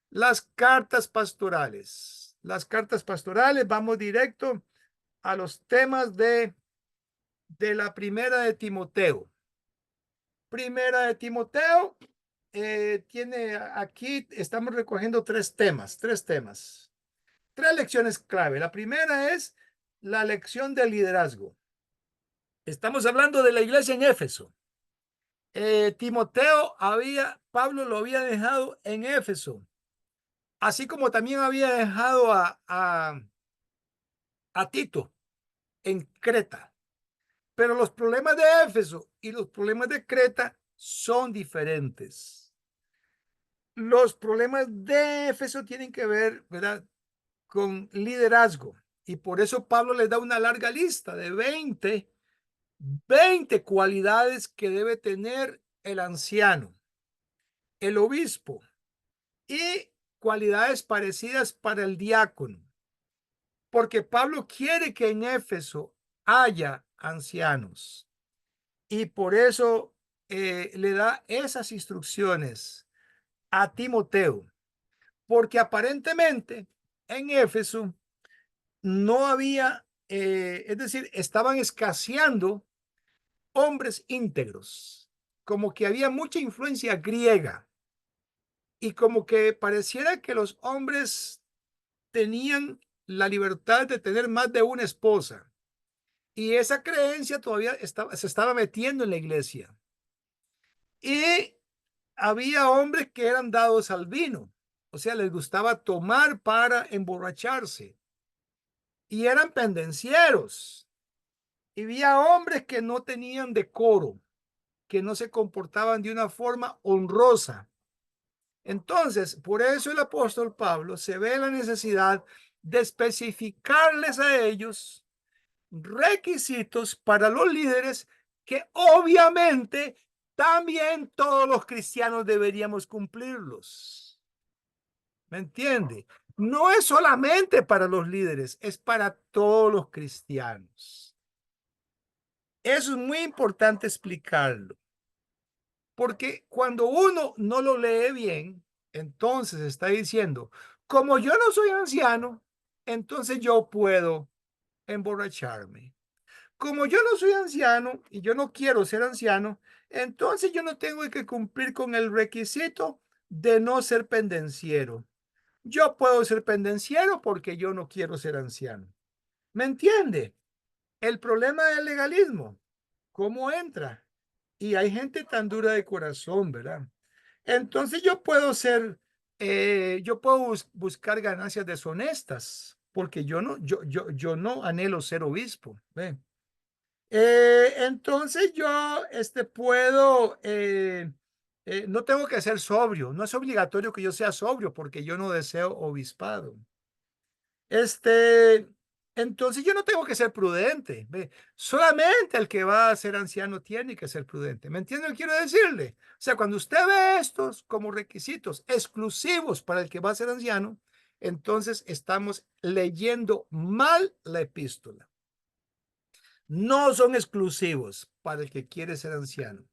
las cartas pastorales. Las cartas pastorales, vamos directo a los temas de la primera de Timoteo. Primera de Timoteo tiene aquí, estamos recogiendo tres temas, tres lecciones clave. La primera es la lección del liderazgo. Estamos hablando de la iglesia en Éfeso. Pablo lo había dejado en Éfeso, así como también había dejado a Tito en Creta. Pero los problemas de Éfeso y los problemas de Creta son diferentes. Los problemas de Éfeso tienen que ver, ¿verdad?, con liderazgo. Y por eso Pablo les da una larga lista de 20 cualidades que debe tener el anciano, el obispo, y cualidades parecidas para el diácono. Porque Pablo quiere que en Éfeso haya ancianos. Y por eso le da esas instrucciones a Timoteo. Porque aparentemente en Éfeso no había, es decir, estaban escaseando hombres íntegros, como que había mucha influencia griega y como que pareciera que los hombres tenían la libertad de tener más de una esposa, y esa creencia todavía se estaba metiendo en la iglesia. Y había hombres que eran dados al vino, o sea, les gustaba tomar para emborracharse, y eran pendencieros. Y había hombres que no tenían decoro, que no se comportaban de una forma honrosa. Entonces, por eso el apóstol Pablo se ve la necesidad de especificarles a ellos requisitos para los líderes que obviamente también todos los cristianos deberíamos cumplirlos. ¿Me entiende? No es solamente para los líderes, es para todos los cristianos. Eso es muy importante explicarlo, porque cuando uno no lo lee bien, entonces está diciendo, como yo no soy anciano, entonces yo puedo emborracharme. Como yo no soy anciano y yo no quiero ser anciano, entonces yo no tengo que cumplir con el requisito de no ser pendenciero. Yo puedo ser pendenciero porque yo no quiero ser anciano. ¿Me entiende? El problema del legalismo, ¿cómo entra? y hay gente tan dura de corazón, ¿verdad? Entonces yo puedo ser, yo puedo buscar ganancias deshonestas, porque yo no anhelo ser obispo, ¿ve? Entonces yo puedo, no tengo que ser sobrio, no es obligatorio que yo sea sobrio porque yo no deseo obispado. Entonces yo no tengo que ser prudente, ¿ve? Solamente el que va a ser anciano tiene que ser prudente. ¿Me entiende lo que quiero decirle? O sea, cuando usted ve estos como requisitos exclusivos para el que va a ser anciano, entonces estamos leyendo mal la epístola. No son exclusivos para el que quiere ser anciano.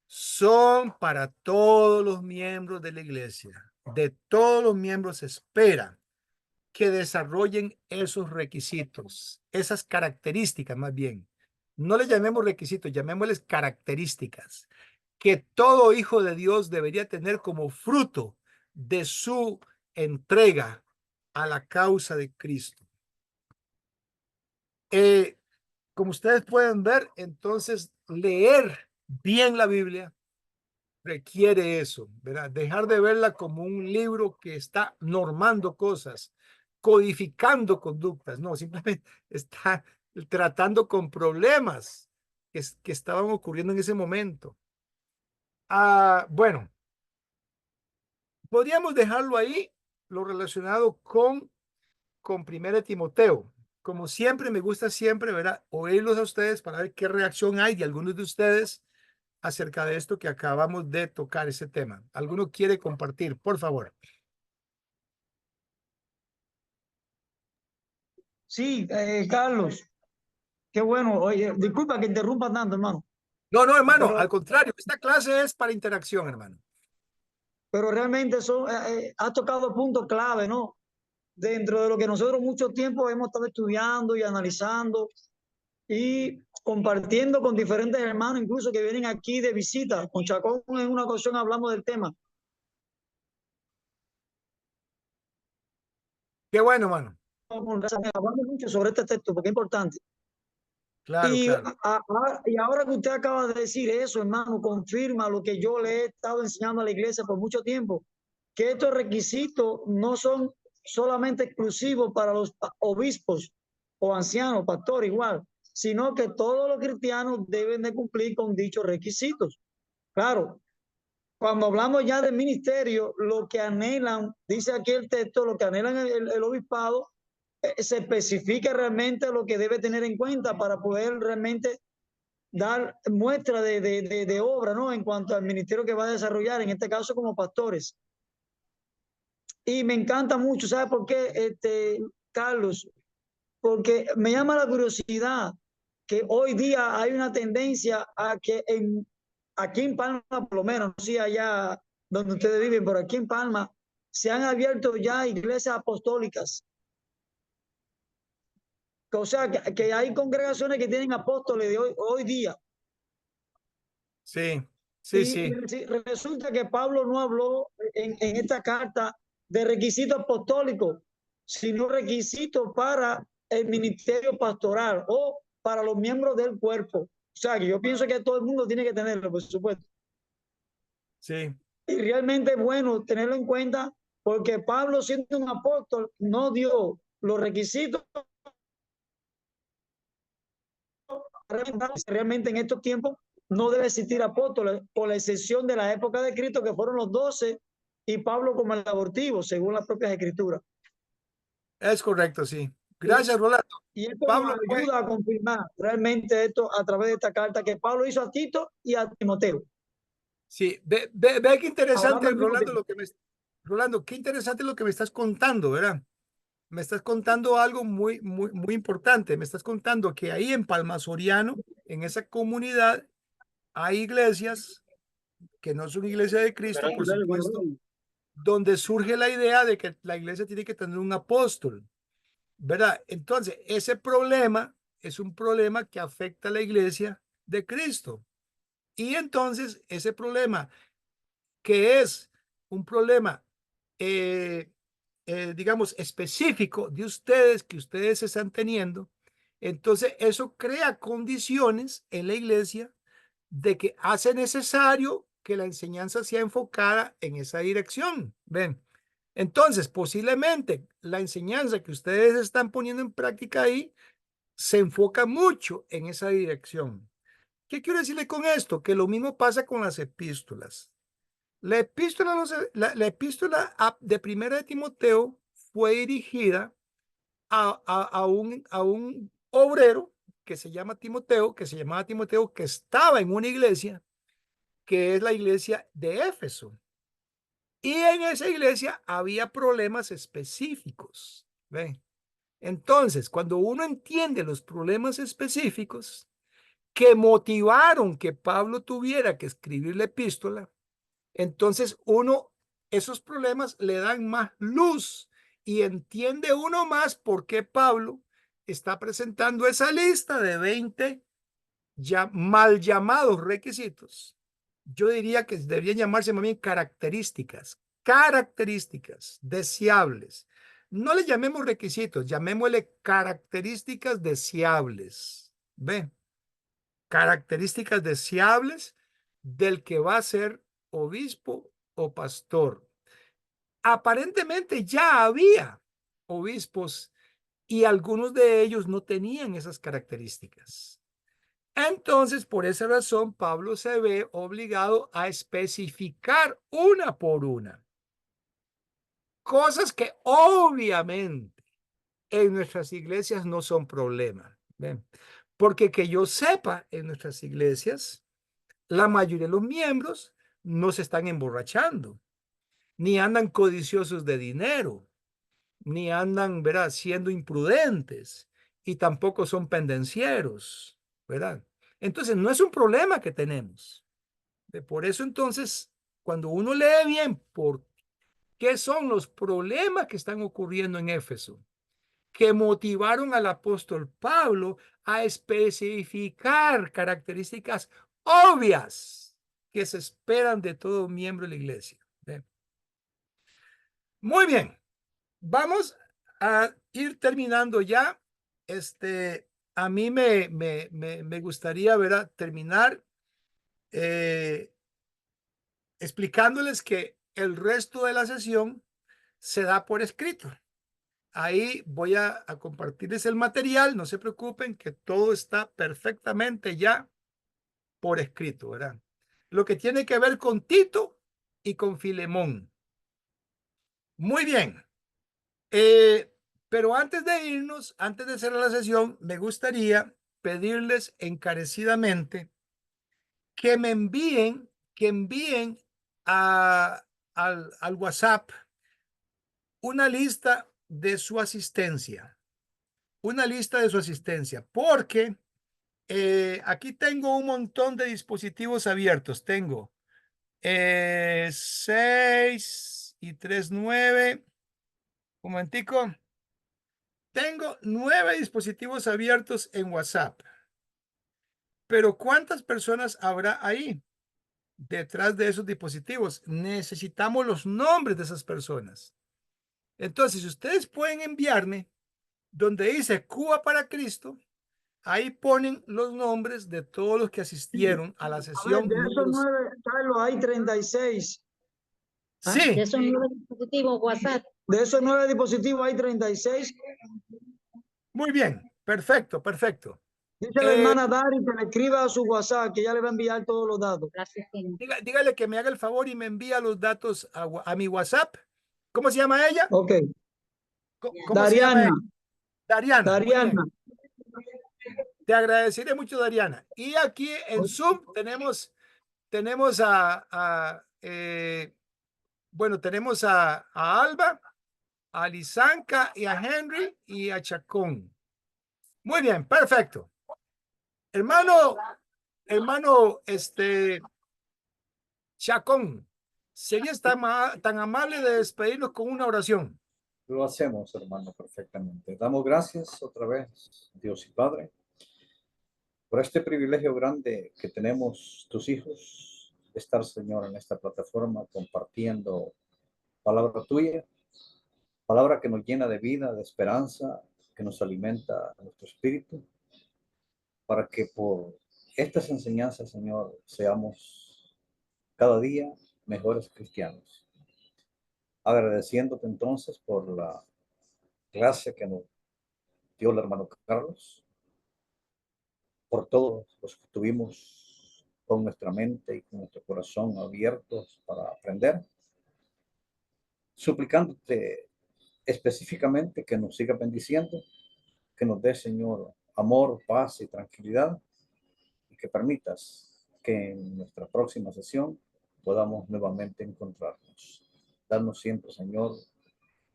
Son para todos los miembros de la iglesia. De todos los miembros se espera que desarrollen esos requisitos, esas características más bien. No les llamemos requisitos, llamémosles características que todo hijo de Dios debería tener como fruto de su entrega a la causa de Cristo. Como ustedes pueden ver, entonces leer bien la Biblia requiere eso, ¿verdad? Dejar de verla como un libro que está normando cosas, codificando conductas, no, simplemente está tratando con problemas que estaban ocurriendo en ese momento. Bueno, podríamos dejarlo ahí, lo relacionado con 1 Timoteo. Como siempre, me gusta siempre, ¿verdad? Oírlos a ustedes para ver qué reacción hay de algunos de ustedes acerca de esto que acabamos de tocar, ese tema. ¿Alguno quiere compartir? Por favor. Sí, Carlos, qué bueno. Oye, disculpa que interrumpa tanto, hermano. No, no, hermano, al Pero, contrario, esta clase es para interacción, hermano. pero realmente ha tocado puntos clave, ¿no? Dentro de lo que nosotros mucho tiempo hemos estado estudiando y analizando y compartiendo con diferentes hermanos, incluso que vienen aquí de visita. Con Chacón en una ocasión hablamos del tema. Qué bueno, hermano. Hablamos mucho sobre este texto porque es importante. Claro, Y, claro. y ahora que usted acaba de decir eso, hermano, confirma lo que yo le he estado enseñando a la iglesia por mucho tiempo, que estos requisitos no son solamente exclusivos para los obispos o ancianos, pastores igual, sino que todos los cristianos deben de cumplir con dichos requisitos. Claro, cuando hablamos ya del ministerio, lo que anhelan, dice aquí el texto, lo que anhelan el obispado, se especifica realmente lo que debe tener en cuenta para poder realmente dar muestra de obra, ¿no? En cuanto al ministerio que va a desarrollar, en este caso como pastores. Y me encanta mucho, ¿sabe por qué, Carlos? Porque me llama la curiosidad que hoy día hay una tendencia a que aquí en Palma, por lo menos, no sé allá donde ustedes viven, pero aquí en Palma se han abierto ya iglesias apostólicas. O sea, que hay congregaciones que tienen apóstoles de hoy día. Sí, sí, sí. Resulta que Pablo no habló en esta carta de requisitos apostólicos, sino requisitos para el ministerio pastoral o para los miembros del cuerpo. O sea, que yo pienso que todo el mundo tiene que tenerlo, por supuesto. Sí. Y realmente es bueno tenerlo en cuenta porque Pablo, siendo un apóstol, no dio los requisitos realmente en estos tiempos no debe existir apóstoles, por la excepción de la época de Cristo, que fueron los 12, y Pablo como el abortivo, según las propias escrituras. Es correcto, sí. Gracias, Rolando. Y esto Pablo, nos ayuda a confirmar realmente esto a través de esta carta que Pablo hizo a Tito y a Timoteo. Sí, ve qué interesante, Rolando, qué interesante lo que me estás contando, ¿verdad? Me estás contando algo muy, muy, muy importante. Me estás contando que ahí en Palma Soriano, en esa comunidad, hay iglesias que no son iglesia de Cristo, por supuesto, donde surge la idea de que la iglesia tiene que tener un apóstol, ¿verdad? Entonces, ese problema es un problema que afecta a la iglesia de Cristo. Y entonces, ese problema, que es un problema, digamos, específico de ustedes, que ustedes están teniendo, entonces eso crea condiciones en la iglesia de que hace necesario que la enseñanza sea enfocada en esa dirección. ¿Ven? Entonces, posiblemente la enseñanza que ustedes están poniendo en práctica ahí se enfoca mucho en esa dirección. ¿Qué quiero decirle con esto? Que lo mismo pasa con las epístolas. La epístola de Primera de Timoteo fue dirigida a un obrero que se llama Timoteo, que se llamaba Timoteo, que estaba en una iglesia, que es la iglesia de Éfeso. Y en esa iglesia había problemas específicos. ¿Ven? Entonces, cuando uno entiende los problemas específicos que motivaron que Pablo tuviera que escribir la epístola, entonces esos problemas le dan más luz y entiende uno más por qué Pablo está presentando esa lista de 20 ya mal llamados requisitos. Yo diría que deberían llamarse más bien características deseables. No le llamemos requisitos, llamémosle características deseables. ¿Ve? Características deseables del que va a ser obispo o pastor. Aparentemente ya había obispos y algunos de ellos no tenían esas características. Entonces, por esa razón, Pablo se ve obligado a especificar una por una. Cosas que obviamente en nuestras iglesias no son problema. ¿Ven? Porque que yo sepa, en nuestras iglesias, la mayoría de los miembros no se están emborrachando, ni andan codiciosos de dinero, ni andan, ¿verdad?, siendo imprudentes, y tampoco son pendencieros, ¿verdad? Entonces, no es un problema que tenemos. Por eso, entonces, cuando uno lee bien por qué son los problemas que están ocurriendo en Éfeso, que motivaron al apóstol Pablo a especificar características obvias que se esperan de todo miembro de la iglesia. ¿Ven? Muy bien, vamos a ir terminando ya. A mí me gustaría, ¿verdad?, terminar explicándoles que el resto de la sesión se da por escrito. Ahí voy a compartirles el material, no se preocupen que todo está perfectamente ya por escrito, ¿verdad? Lo que tiene que ver con Tito y con Filemón. Muy bien. Pero antes de irnos, antes de cerrar la sesión, me gustaría pedirles encarecidamente que me envíen, al WhatsApp una lista de su asistencia. Una lista de su asistencia, porque aquí tengo un montón de dispositivos abiertos. Tengo 6 y 3, 9. Un momentico. Tengo 9 dispositivos abiertos en WhatsApp. Pero ¿cuántas personas habrá ahí detrás de esos dispositivos? Necesitamos los nombres de esas personas. Entonces, si ustedes pueden enviarme donde dice Cuba para Cristo, ahí ponen los nombres de todos los que asistieron a la A ver, sesión. de esos 9, Carlos, hay 36. Sí. De esos 9 dispositivos WhatsApp. De esos 9 dispositivos hay 36. Muy bien, perfecto, perfecto. Dice la hermana Dari que le escriba a su WhatsApp, que ella le va a enviar todos los datos. Gracias, señor. Dígale que me haga el favor y me envía los datos a mi WhatsApp. ¿Cómo se llama ella? Ok. ¿Cómo se llama ella? Dariana. Dariana. Te agradeceré mucho, Dariana. Y aquí en Zoom tenemos tenemos a Alba, a Lisanka y a Henry y a Chacón. Muy bien, perfecto. Hermano, Chacón, ¿serías tan amable de despedirnos con una oración? Lo hacemos, hermano, perfectamente. Damos gracias otra vez, Dios y Padre, por este privilegio grande que tenemos tus hijos, de estar, Señor, en esta plataforma compartiendo palabra tuya, palabra que nos llena de vida, de esperanza, que nos alimenta a nuestro espíritu, para que por estas enseñanzas, Señor, seamos cada día mejores cristianos. Agradeciéndote entonces por la clase que nos dio el hermano Carlos, por todos los que tuvimos con nuestra mente y con nuestro corazón abiertos para aprender, suplicándote específicamente que nos siga bendiciendo, que nos dé, Señor, amor, paz y tranquilidad, y que permitas que en nuestra próxima sesión podamos nuevamente encontrarnos. Danos siempre, Señor,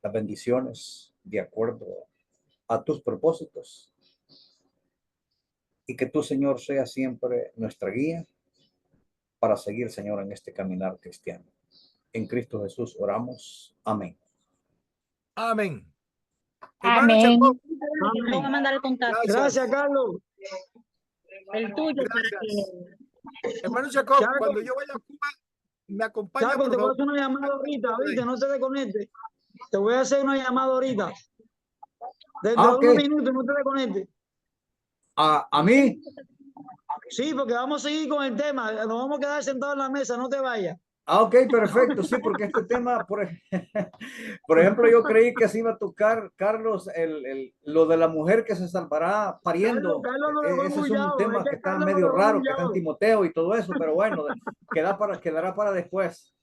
las bendiciones de acuerdo a tus propósitos, y que tú, Señor, seas siempre nuestra guía para seguir, Señor, en este caminar cristiano. En Cristo Jesús oramos. Amén. Amén. Hermano Amén. Chacón, Voy a mandar el contacto. Gracias, Carlos. El tuyo para gracias. que... Hermano Chacón, Chaco. cuando yo vaya a Cuba, me acompaña, Chaco, por te voy a favor. hacer una llamada ahorita, ¿viste? No se desconecte. Te voy a hacer una llamada ahorita. Dentro Ok. de unos minutos, no te desconectes. A mí. Sí, porque vamos a seguir con el tema. Nos vamos a quedar sentados en la mesa, no te vayas. Ok, perfecto. Sí, porque este tema, por ejemplo, yo creí que se iba a tocar, Carlos, lo de la mujer que se salvará pariendo. Carlos lo dejó Ese es un embullado, tema es que que está Carlos lo medio dejó raro, que está en embullado. Timoteo y todo eso, pero bueno, quedará para después.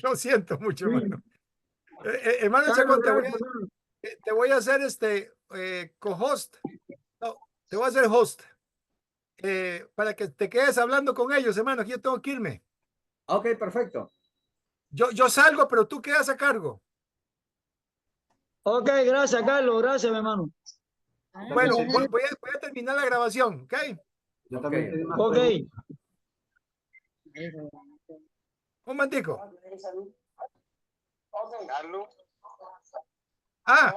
Lo siento mucho, Sí. hermano. Hermano Carlos, Chacón, gracias, hermano. te voy a hacer co-host. No, te voy a hacer host. Para que te quedes hablando con ellos, hermano. Aquí yo tengo que irme. Ok, perfecto. Yo salgo, pero tú quedas a cargo. Ok, gracias, Carlos. Gracias, mi hermano. Bueno, voy a terminar la grabación, ¿ok? Yo Ok. también tengo una Ok. pregunta. Un momentico. Carlos. Ah,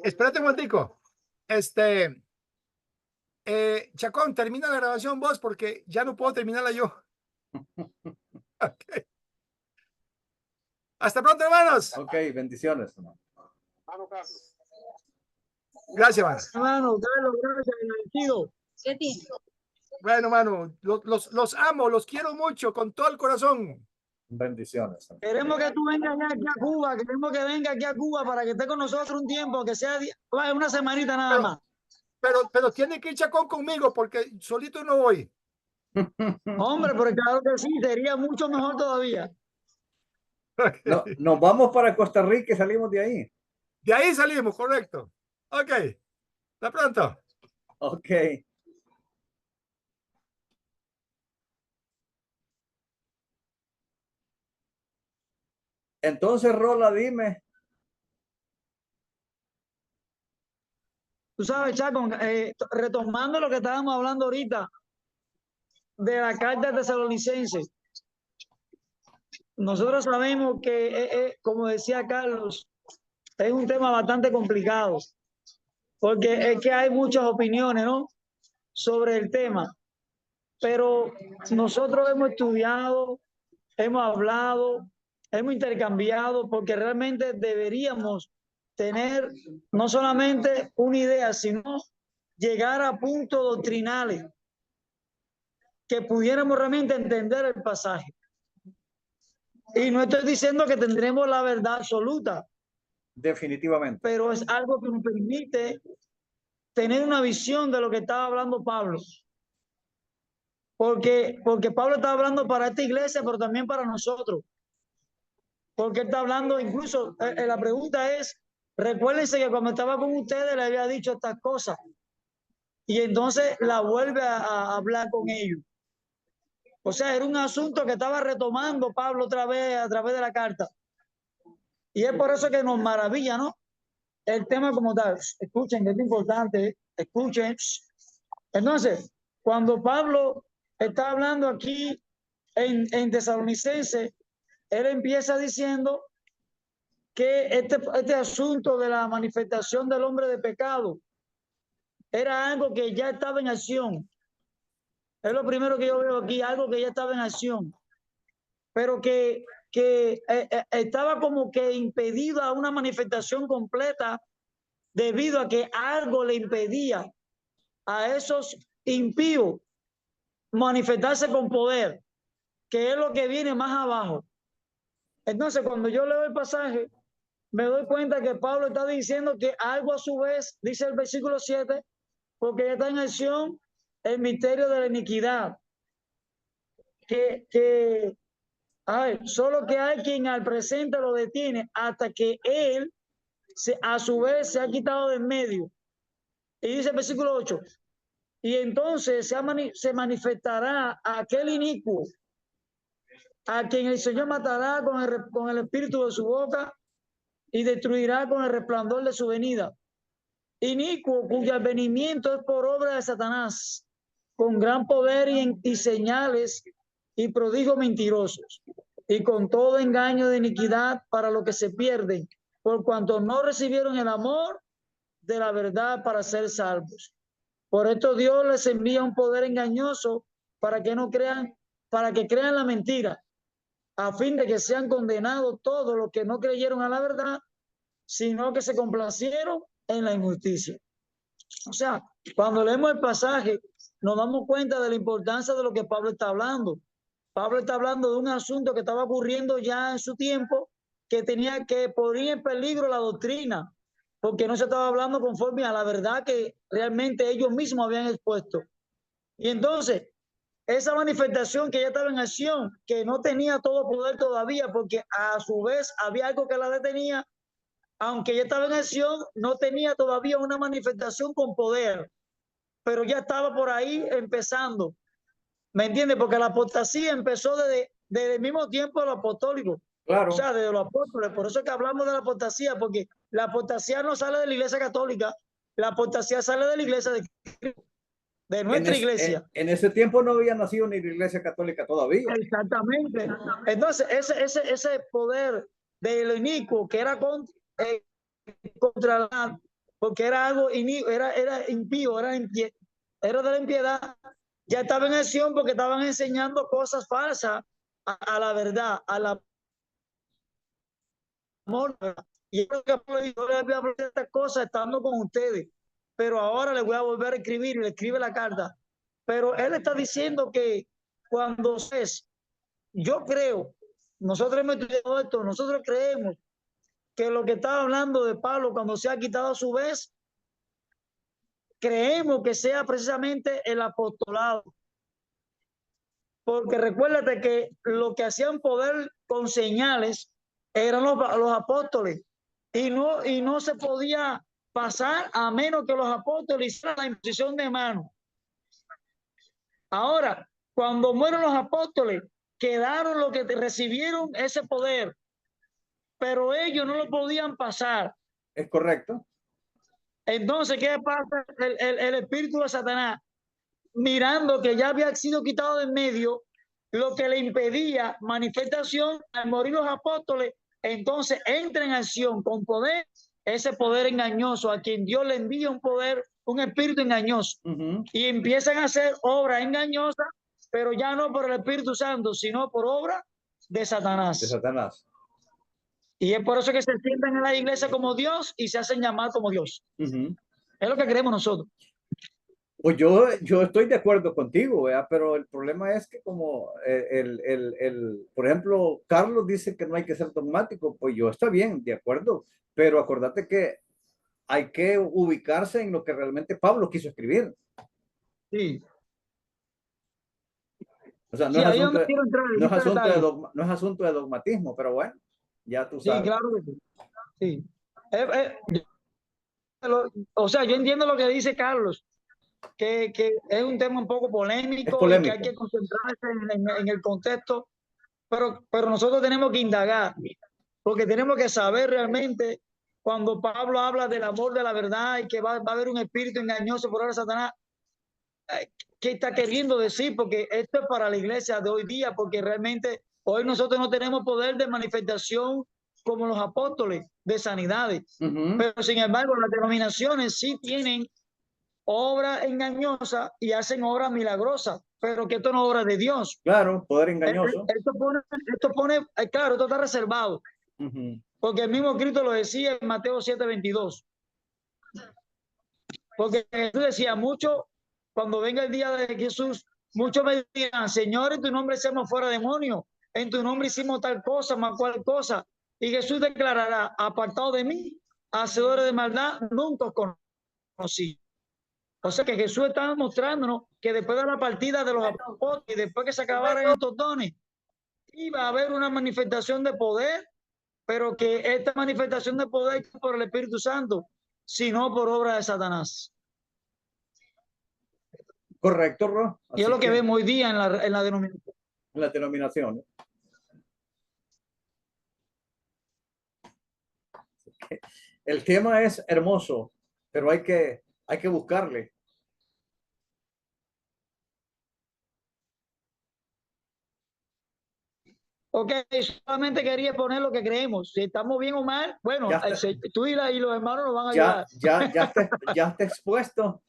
espérate un momentico. Chacón, termina la grabación vos porque ya no puedo terminarla yo. Okay. Hasta pronto, hermanos. Ok, bendiciones, hermano. Gracias, hermano. Hermano, Carlos, gracias, agradecido. ¿Qué tiene? Bueno, hermano, los amo, los quiero mucho con todo el corazón. Bendiciones. Queremos que tú vengas aquí a Cuba, queremos que venga aquí a Cuba para que esté con nosotros un tiempo, que sea una semanita nada más. Pero tiene que ir Chacón conmigo porque solito no voy. Hombre, pero claro que sí, sería mucho mejor todavía. No, nos vamos para Costa Rica y salimos de ahí. De ahí salimos, correcto. Ok. Hasta pronto. Ok. Entonces, Rola, dime. Tú sabes, Chaco, retomando lo que estábamos hablando ahorita de la carta de Tesalonicenses, nosotros sabemos que, como decía Carlos, es un tema bastante complicado, porque es que hay muchas opiniones, ¿no?, sobre el tema, pero nosotros hemos estudiado, hemos hablado, hemos intercambiado, porque realmente deberíamos tener no solamente una idea, sino llegar a puntos doctrinales que pudiéramos realmente entender el pasaje. Y no estoy diciendo que tendremos la verdad absoluta. Definitivamente. Pero es algo que nos permite tener una visión de lo que estaba hablando Pablo. Porque Pablo está hablando para esta iglesia, pero también para nosotros. Porque él está hablando, incluso la pregunta es, recuérdense que cuando estaba con ustedes le había dicho estas cosas. Y entonces la vuelve a hablar con ellos. O sea, era un asunto que estaba retomando Pablo otra vez a través de la carta. Y es por eso que nos maravilla, ¿no?, el tema como tal. Escuchen, que es importante, escuchen. Entonces, cuando Pablo está hablando aquí en Tesalonicenses, él empieza diciendo que este asunto de la manifestación del hombre de pecado era algo que ya estaba en acción. Es lo primero que yo veo aquí, algo que ya estaba en acción, pero que estaba como que impedido a una manifestación completa debido a que algo le impedía a esos impíos manifestarse con poder, que es lo que viene más abajo. Entonces, cuando yo leo el pasaje, me doy cuenta que Pablo está diciendo que algo a su vez, dice el versículo 7, porque ya está en acción el misterio de la iniquidad. Solo que hay quien al presente lo detiene hasta que él a su vez se ha quitado de en medio. Y dice el versículo 8, y entonces se manifestará aquel inicuo, a quien el Señor matará con el espíritu de su boca y destruirá con el resplandor de su venida. Inicuo, cuyo advenimiento es por obra de Satanás, con gran poder y señales y prodigios mentirosos, y con todo engaño de iniquidad para los que se pierden, por cuanto no recibieron el amor de la verdad para ser salvos. Por esto Dios les envía un poder engañoso para que crean la mentira, a fin de que sean condenados todos los que no creyeron a la verdad, sino que se complacieron en la injusticia. O sea, cuando leemos el pasaje, nos damos cuenta de la importancia de lo que Pablo está hablando. Pablo está hablando de un asunto que estaba ocurriendo ya en su tiempo, que tenía que poner en peligro la doctrina, porque no se estaba hablando conforme a la verdad que realmente ellos mismos habían expuesto. Y entonces, esa manifestación que ya estaba en acción, que no tenía todo poder todavía, porque a su vez había algo que la detenía, aunque ya estaba en acción, no tenía todavía una manifestación con poder, pero ya estaba por ahí empezando. ¿Me entiendes? Porque la apostasía empezó desde el mismo tiempo de los apostólicos. Claro. O sea, desde los apóstoles. Por eso es que hablamos de la apostasía, porque la apostasía no sale de la iglesia católica, la apostasía sale de la iglesia de nuestra iglesia. En ese tiempo no había nacido ni la iglesia católica todavía. Exactamente. Entonces, ese poder del inicuo que era contra la, porque era algo era impío, era de la impiedad, ya estaba en acción porque estaban enseñando cosas falsas a la verdad, a la amor. Y yo les voy a hablar de estas cosas estando con ustedes, pero ahora les voy a volver a escribir y le escribe la carta. Pero él está diciendo que cuando yo creo, nosotros hemos estudiado esto, nosotros creemos que lo que está hablando de Pablo cuando se ha quitado a su vez, creemos que sea precisamente el apostolado. Porque recuérdate que lo que hacían poder con señales eran los apóstoles y no se podía pasar a menos que los apóstoles hicieran la imposición de mano. Ahora, cuando mueren los apóstoles, quedaron los que recibieron ese poder, pero ellos no lo podían pasar. Es correcto. Entonces, ¿qué pasa? El espíritu de Satanás, mirando que ya había sido quitado de en medio, lo que le impedía manifestación, al morir los apóstoles, entonces entra en acción con poder, ese poder engañoso, a quien Dios le envía un poder, un espíritu engañoso, y empiezan a hacer obras engañosas, pero ya no por el Espíritu Santo, sino por obra de Satanás. De Satanás. Y es por eso que se sientan en la iglesia como Dios y se hacen llamar como Dios. Es lo que creemos nosotros. Pues yo estoy de acuerdo contigo, ¿verdad? Pero el problema es que como por ejemplo, Carlos dice que no hay que ser dogmático, pues yo está bien, de acuerdo, pero acordate que hay que ubicarse en lo que realmente Pablo quiso escribir. Sí. O sea, no, sí, es, asunto no es asunto de dogmatismo, pero bueno, ya tú sabes. Sí, claro que sí. Sí. O sea, yo entiendo lo que dice Carlos, que es un tema un poco polémico, y que hay que concentrarse en el contexto, pero nosotros tenemos que indagar, porque tenemos que saber realmente cuando Pablo habla del amor de la verdad y que va a haber un espíritu engañoso por obra de Satanás, ¿qué está queriendo decir? Porque esto es para la iglesia de hoy día, porque realmente hoy nosotros no tenemos poder de manifestación como los apóstoles de sanidades, pero sin embargo las denominaciones sí tienen obra engañosa y hacen obras milagrosas, pero que esto no es obra de Dios. Claro, poder engañoso. Esto pone, claro, esto está reservado, porque el mismo Cristo lo decía en Mateo 7:22. Porque Jesús decía mucho, cuando venga el día de Jesús, muchos me dirán, Señor, en tu nombre echamos fuera demonios, en tu nombre hicimos tal cosa, más cual cosa. Y Jesús declarará, apartado de mí, hacedores de maldad, nunca os conocí. O sea que Jesús estaba mostrándonos que después de la partida de los apóstoles y después que se acabaran estos dones, iba a haber una manifestación de poder, pero que esta manifestación de poder es por el Espíritu Santo, sino por obra de Satanás. Correcto, Ro. Y es lo que vemos hoy día en la denominación. En la denominación. El tema es hermoso, pero hay que buscarle. Ok, solamente quería poner lo que creemos. Si estamos bien o mal, bueno, tú y los hermanos nos van a ayudar. Ya está expuesto.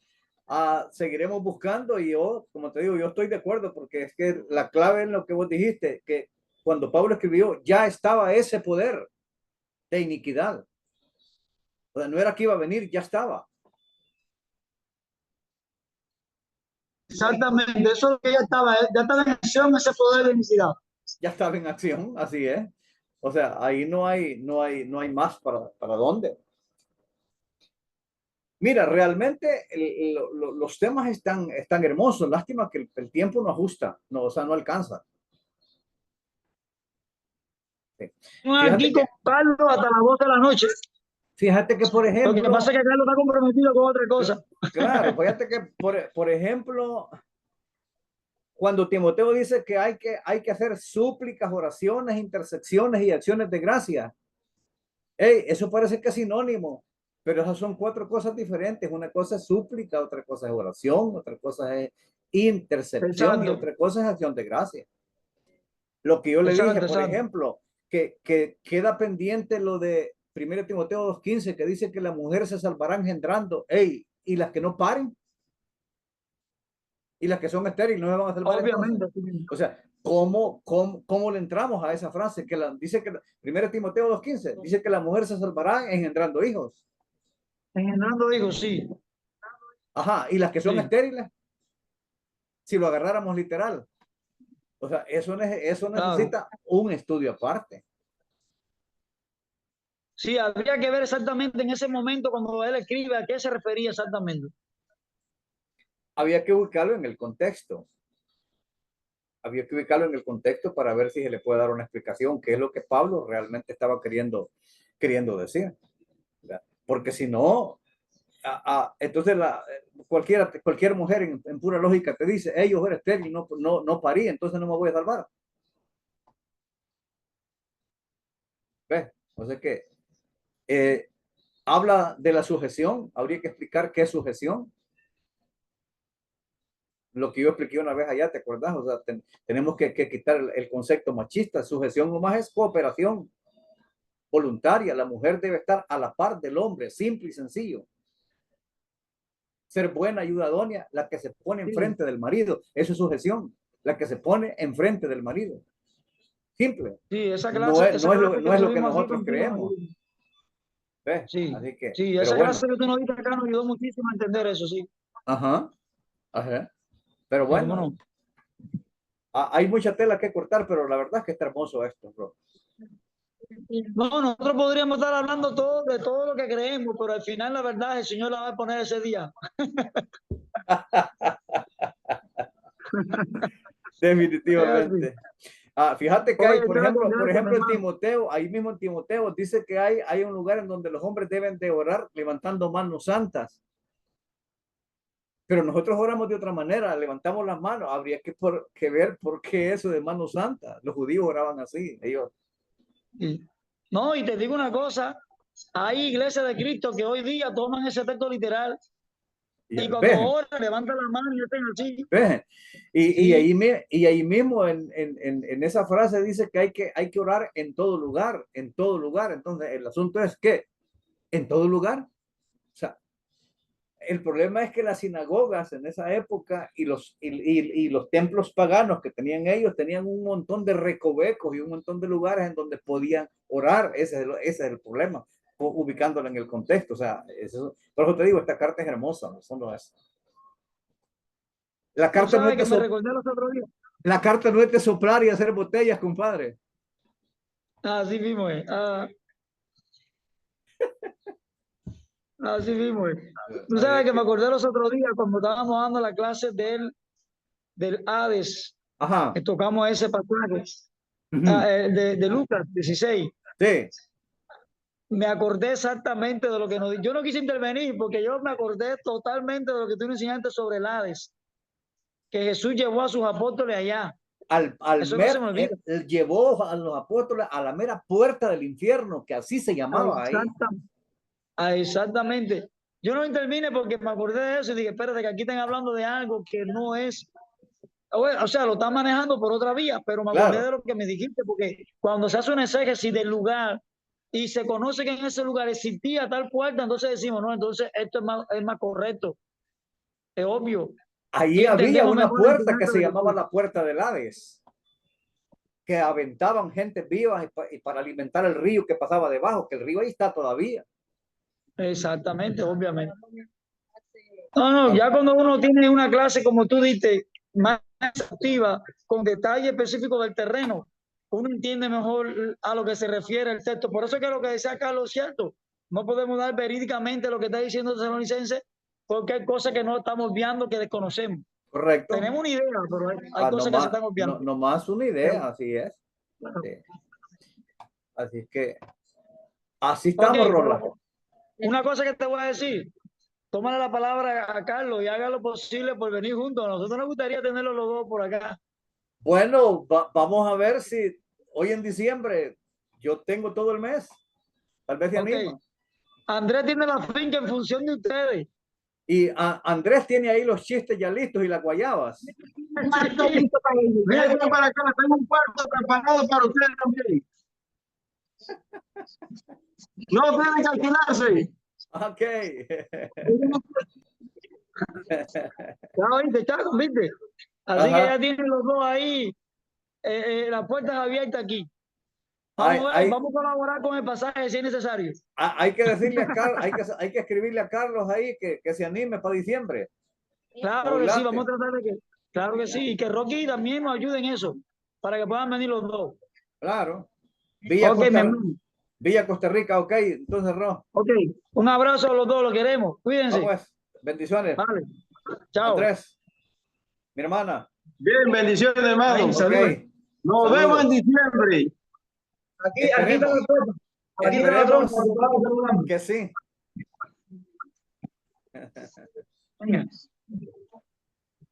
Seguiremos buscando y yo, como te digo, yo estoy de acuerdo porque es que la clave en lo que vos dijiste, que cuando Pablo escribió, ya estaba ese poder de iniquidad. O sea, no era que iba a venir, ya estaba. Exactamente, eso es lo que ya estaba en acción, ese poder de iniquidad. Ya estaba en acción, así es. O sea, ahí no hay más para dónde. Mira, realmente los temas están hermosos. Lástima que el tiempo no ajusta, no, o sea, no alcanza. Sí. Aquí con Carlos hasta las 2 de la noche. Fíjate que, por ejemplo... Lo que pasa es que Carlos está comprometido con otra cosa. Claro, fíjate que, por ejemplo, cuando Timoteo dice que hay que hacer súplicas, oraciones, intersecciones y acciones de gracia. Eso parece que es sinónimo, pero esas son 4 cosas diferentes. Una cosa es súplica, otra cosa es oración, otra cosa es intercepción y otra cosa es acción de gracia. Lo que yo le dije, por ejemplo, que queda pendiente lo de 1 Timoteo 2:15, que dice que la mujer se salvará engendrando. Y las que no paren, y las que son estériles no se van a salvar. Obviamente. O sea, ¿cómo le entramos a esa frase? Dice que 1 Timoteo 2:15 dice que la mujer se salvará engendrando hijos. Engendrando hijos, sí. Ajá, y las que son estériles, si lo agarráramos literal. O sea, eso necesita un estudio aparte. Sí, habría que ver exactamente en ese momento cuando él escribe a qué se refería exactamente. Había que ubicarlo en el contexto. Había que ubicarlo en el contexto para ver si se le puede dar una explicación, qué es lo que Pablo realmente estaba queriendo decir. ¿Verdad? Porque si no, entonces cualquier mujer en pura lógica te dice, yo era estéril, no parí, entonces no me voy a salvar. ¿Ves? O sea que habla de la sujeción. Habría que explicar qué es sujeción. Lo que yo expliqué una vez allá, ¿te acordás? O sea, tenemos que quitar el concepto machista. Sujeción nomás es cooperación voluntaria. La mujer debe estar a la par del hombre, simple y sencillo. Ser buena, ayudadora, la que se pone enfrente del marido. Eso es sujeción. La que se pone enfrente del marido. Simple. Sí, esa clase, no es lo que nosotros creemos. ¿Ves? Sí, así que, sí, esa clase que tú nos diste acá nos ayudó muchísimo a entender eso, sí. Ajá. Pero bueno, hay mucha tela que cortar, pero la verdad es que está hermoso esto, bro. No, nosotros podríamos estar hablando de todo lo que creemos, pero al final la verdad el Señor la va a poner ese día. Definitivamente. Fíjate que hay, por ejemplo, en Timoteo, ahí mismo en Timoteo, dice que hay un lugar en donde los hombres deben de orar levantando manos santas. Pero nosotros oramos de otra manera, levantamos las manos. Habría que ver por qué eso de manos santas. Los judíos oraban así, ellos. No, y te digo una cosa, hay iglesias de Cristo que hoy día toman ese texto literal y cuando oran, levantan las manos y están así. Y ahí mismo en esa frase dice que hay que orar en todo lugar, en todo lugar. Entonces el asunto es que en todo lugar. O sea, el problema es que las sinagogas en esa época y los templos paganos que tenían ellos tenían un montón de recovecos y un montón de lugares en donde podían orar. Ese es el problema, ubicándolo en el contexto. O sea, por eso te digo, esta carta es hermosa, eso no es. La Tú carta, no sabes es de que me so- recordé los otros días. la carta no es de soplar y hacer botellas, compadre. Así mismo es. Así mismo es. Tú sabes que me acordé los otros días cuando estábamos dando la clase del Hades, Ajá. que tocamos ese pasaje Ujú. de Lucas 16. Sí. Me acordé exactamente de lo que nos... Yo no quise intervenir porque yo me acordé totalmente de lo que tú nos enseñaste sobre el Hades, que Jesús llevó a sus apóstoles allá. Eso no se me olvida. Él llevó a los apóstoles a la mera puerta del infierno, que así se llamaba ahí. Exactamente. Yo no intervine porque me acordé de eso y dije, espérate, que aquí están hablando de algo que no es... O sea, lo están manejando por otra vía, pero me acordé Claro. de lo que me dijiste, porque cuando se hace un exégesis del lugar y se conoce que en ese lugar existía tal puerta, entonces decimos, no, entonces esto es más correcto. Es obvio. Allí Y había entendemos una mejor la puerta que enseñanza se de llamaba Jesús. la puerta del Hades, que aventaban gente viva y para alimentar el río que pasaba debajo, que el río ahí está todavía. Exactamente, obviamente. No, ya cuando uno tiene una clase, como tú diste, más activa, con detalle específico del terreno, uno entiende mejor a lo que se refiere el texto. Por eso es que lo que decía Carlos es cierto. No podemos dar verídicamente lo que está diciendo el Tesalonicense, porque hay cosas que no estamos viendo, que desconocemos. Correcto. Tenemos una idea, pero hay cosas que se están obviando. No más una idea, así es. Sí. Así que, así estamos, Ok, Rola. una cosa que te voy a decir, tómale la palabra a Carlos y haga lo posible por venir juntos. A nosotros nos gustaría tenerlos los dos por acá. Bueno, vamos a ver si hoy en diciembre yo tengo todo el mes. Tal vez se anima. Andrés tiene la finca en función de ustedes. Y Andrés tiene ahí los chistes ya listos y las guayabas. Vengan para acá, tengo un cuarto preparado para ustedes también. No tienen que alquilarse. Ok. Ya oíste, Chaco, ¿viste? Así que ya tienen los dos ahí, las puertas abiertas aquí. Vamos a colaborar con el pasaje si es necesario. Hay que decirle a Carlos, hay que escribirle a Carlos ahí que se anime para diciembre. Claro que sí, vamos a tratar de que, claro que sí, y que Rocky también nos ayude en eso, para que puedan venir los dos. Claro. Villa Costa Rica, ok. Entonces, Ro. Ok, un abrazo a los dos, los queremos. Cuídense. Pues, bendiciones. Vale. Chao. Andrés, mi hermana. Bien, bendiciones, hermano. Okay. Nos vemos en diciembre. Aquí está la puerta. Aquí está la Esperemos puerta. que sí.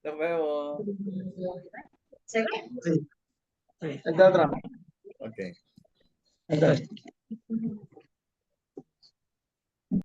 Nos vemos. Sí. Está atrás. Ok. Está.